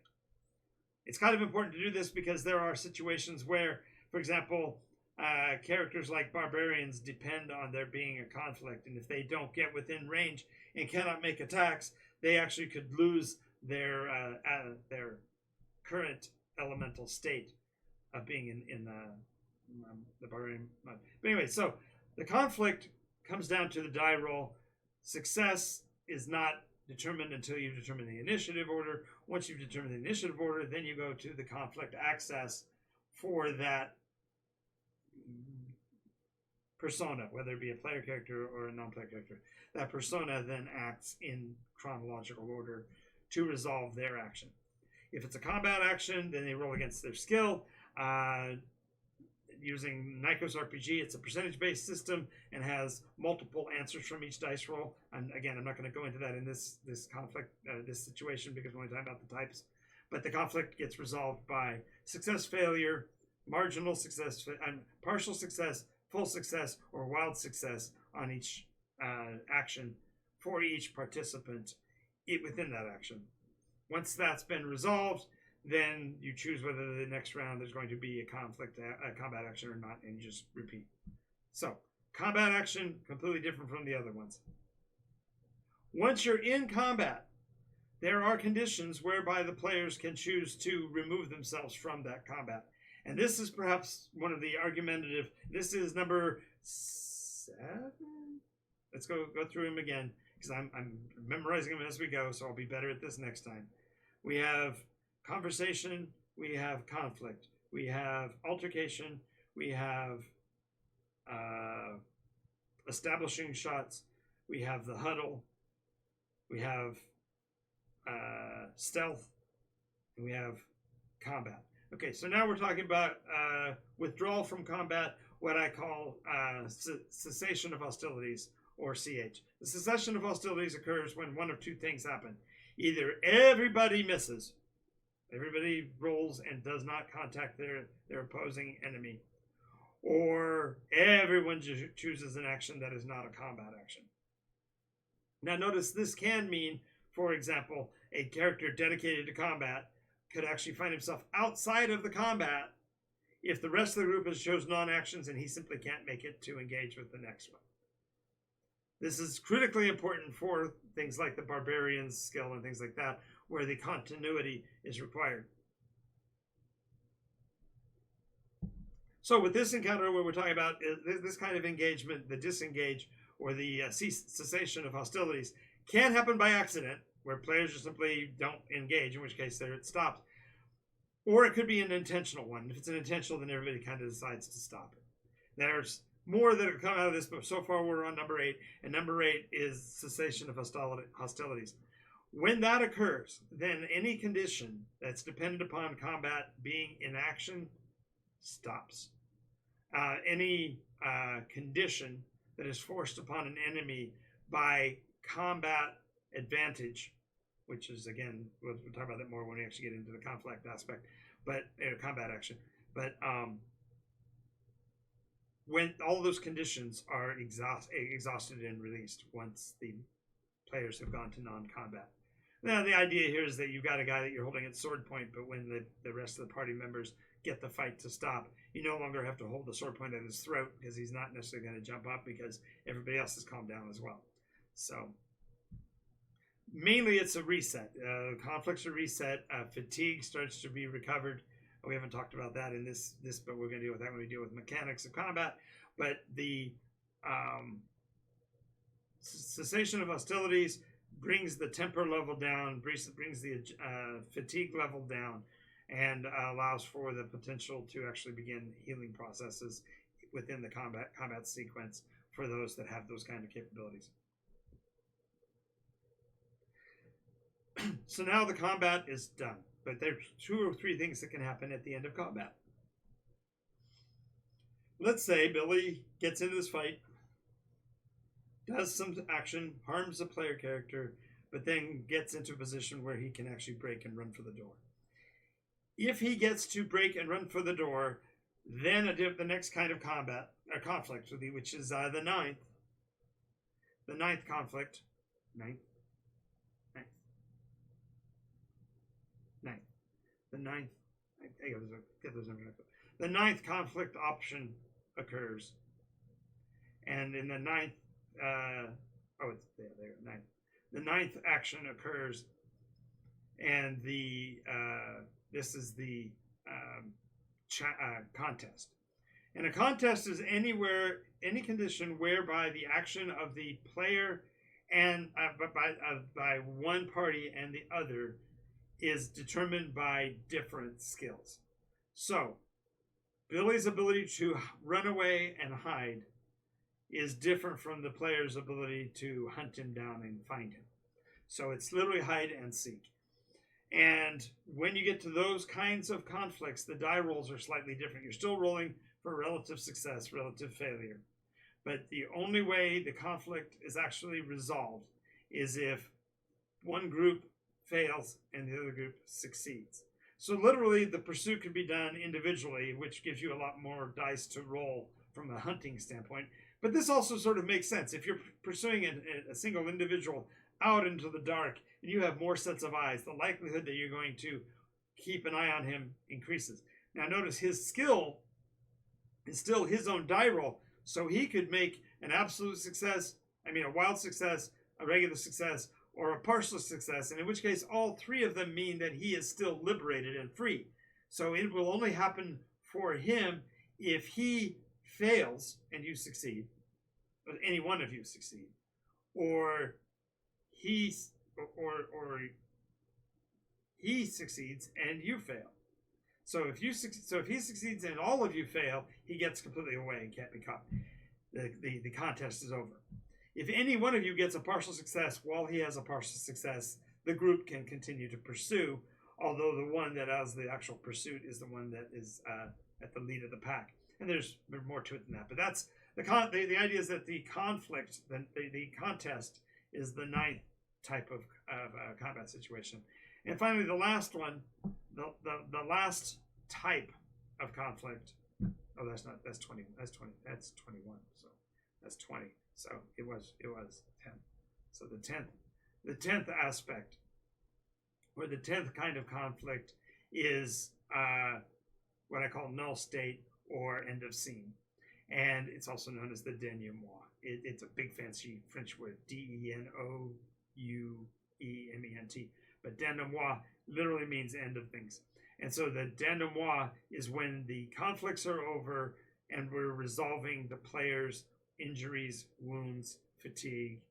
It's kind of important to do this because there are situations where, for example, characters like barbarians depend on there being a conflict, and if they don't get within range and cannot make attacks, they actually could lose their current elemental state of being in the barbarian mode. But anyway, so the conflict comes down to the die roll. Success is not determined until you've determined the initiative order. Once you've determined the initiative order, then you go to the conflict access for that persona, whether it be a player character or a non-player character. That persona then acts in chronological order to resolve their action. If it's a combat action, then they roll against their skill. Using NycosRPG, it's a percentage-based system and has multiple answers from each dice roll. And again, I'm not going to go into that in this conflict, this situation, because we're only talking about the types. but the conflict gets resolved by success, failure, marginal success, partial success, full success, or wild success on each action for each participant within that action. Once that's been resolved, then you choose whether the next round there's going to be a combat action or not, and you just repeat. So, combat action, completely different from the other ones. Once you're in combat, there are conditions whereby the players can choose to remove themselves from that combat. And this is perhaps one of the argumentative. This is number 7. Let's go through them again, because I'm memorizing them as we go, so I'll be better at this next time. We have conversation, we have conflict, we have altercation, we have establishing shots, we have the huddle, we have stealth, and we have combat. Okay, so now we're talking about withdrawal from combat, what I call cessation of hostilities, or CH. The cessation of hostilities occurs when one of two things happen. Either everybody misses, everybody rolls and does not contact their opposing enemy, or everyone chooses an action that is not a combat action. Now notice this can mean, for example, a character dedicated to combat could actually find himself outside of the combat if the rest of the group has chosen non-actions and he simply can't make it to engage with the next one. This is critically important for things like the barbarian's skill and things like that, where the continuity is required. So with this encounter, what we're talking about is this kind of engagement, the disengage or the cessation of hostilities, can happen by accident, where players just simply don't engage, in which case it stops. Or it could be an intentional one. If it's an intentional, then everybody kind of decides to stop it. There's more that have come out of this, but so far we're on number 8, and number 8 is cessation of hostilities. When that occurs, then any condition that's dependent upon combat being in action stops. Any condition that is forced upon an enemy by combat advantage, which is, again, we'll talk about that more when we actually get into the conflict aspect, but combat action. But when all those conditions are exhausted and released once the players have gone to non-combat. Now, the idea here is that you've got a guy that you're holding at sword point, but when the rest of the party members get the fight to stop, you no longer have to hold the sword point at his throat, because he's not necessarily going to jump up, because everybody else has calmed down as well. So mainly it's a reset. Conflicts are reset. Fatigue starts to be recovered. We haven't talked about that in this, but we're going to deal with that when we deal with mechanics of combat. But the cessation of hostilities brings the temper level down, brings the fatigue level down, and allows for the potential to actually begin healing processes within the combat sequence for those that have those kind of capabilities. So now the combat is done, but there's 2 or 3 things that can happen at the end of combat. Let's say Billy gets into this fight, does some action, harms a player character, but then gets into a position where he can actually break and run for the door. If he gets to break and run for the door, then the next kind of combat or conflict, which is the ninth conflict, the ninth conflict option occurs, and in the ninth, the ninth action occurs, and this is the contest. And a contest is any condition whereby the action of the player and by one party and the other is determined by different skills. So Billy's ability to run away and hide is different from the player's ability to hunt him down and find him. So it's literally hide and seek. And when you get to those kinds of conflicts, the die rolls are slightly different. You're still rolling for relative success, relative failure. But the only way the conflict is actually resolved is if one group fails and the other group succeeds. So literally the pursuit can be done individually, which gives you a lot more dice to roll from a hunting standpoint. But this also sort of makes sense. If you're pursuing a single individual out into the dark and you have more sets of eyes, the likelihood that you're going to keep an eye on him increases. Now notice his skill is still his own die roll, so he could make an absolute success, a wild success, a regular success, or a partial success, and in which case all three of them mean that he is still liberated and free. So it will only happen for him if he fails and you succeed, or any one of you succeed, or he succeeds and you fail. So if he succeeds and all of you fail, he gets completely away and can't be caught. The contest is over. If any one of you gets a partial success while he has a partial success, the group can continue to pursue, although the one that has the actual pursuit is the one that is at the lead of the pack. And there's more to it than that. But that's the idea is that the conflict, the contest, is the ninth type of combat situation. And finally, the last one, the last type of conflict. Oh, that's 20. That's 21. So that's 20. So it was 10. So the 10th aspect, or the 10th kind of conflict, is what I call null state or end of scene, and it's also known as the denouement. It's a big fancy French word, denouement, but denouement literally means end of things. And so the denouement is when the conflicts are over and we're resolving the players' injuries, wounds, fatigue,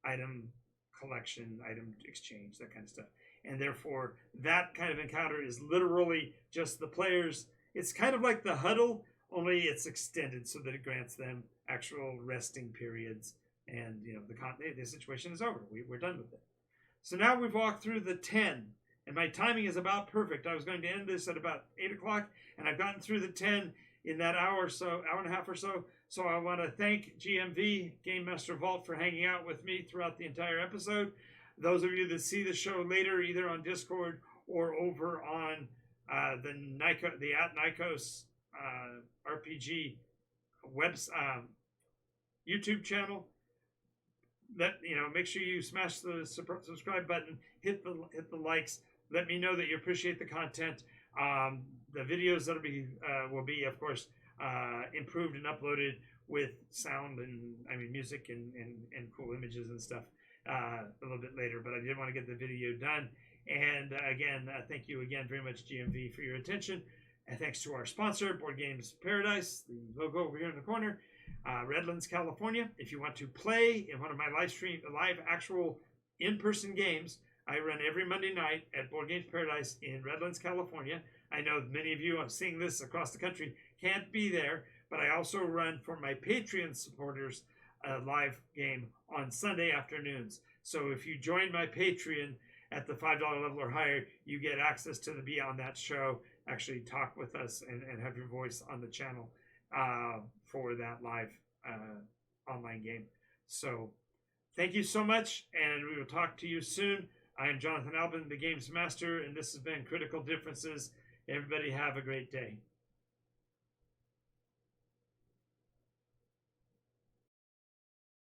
item collection, item exchange, that kind of stuff. And therefore, that kind of encounter is literally just the players. It's kind of like the huddle, only it's extended so that it grants them actual resting periods. And the situation is over. We're done with it. So now we've walked through the 10, and my timing is about perfect. I was going to end this at about 8 o'clock, and I've gotten through the 10 in that hour and a half or so. So I want to thank GMV, Game Master Vault, for hanging out with me throughout the entire episode. Those of you that see the show later, either on Discord or over on the @NycosRPG YouTube channel, make sure you smash the subscribe button, hit the likes. Let me know that you appreciate the content. The videos that will be, of course, improved and uploaded with sound and music and cool images and stuff a little bit later. But I did want to get the video done. And again, thank you again very much, GMV, for your attention. And thanks to our sponsor, Board Games Paradise, the logo over here in the corner, Redlands, California. If you want to play in one of my live actual in-person games, I run every Monday night at Board Games Paradise in Redlands, California. I know many of you, I'm seeing this across the country, can't be there, but I also run for my Patreon supporters a live game on Sunday afternoons. So if you join my Patreon at the $5 level or higher, you get access to be on that show, actually talk with us and have your voice on the channel for that live online game. So thank you so much, and we will talk to you soon. I am Jonathan Albin, the Games Master, and this has been Critical Differences. Everybody have a great day.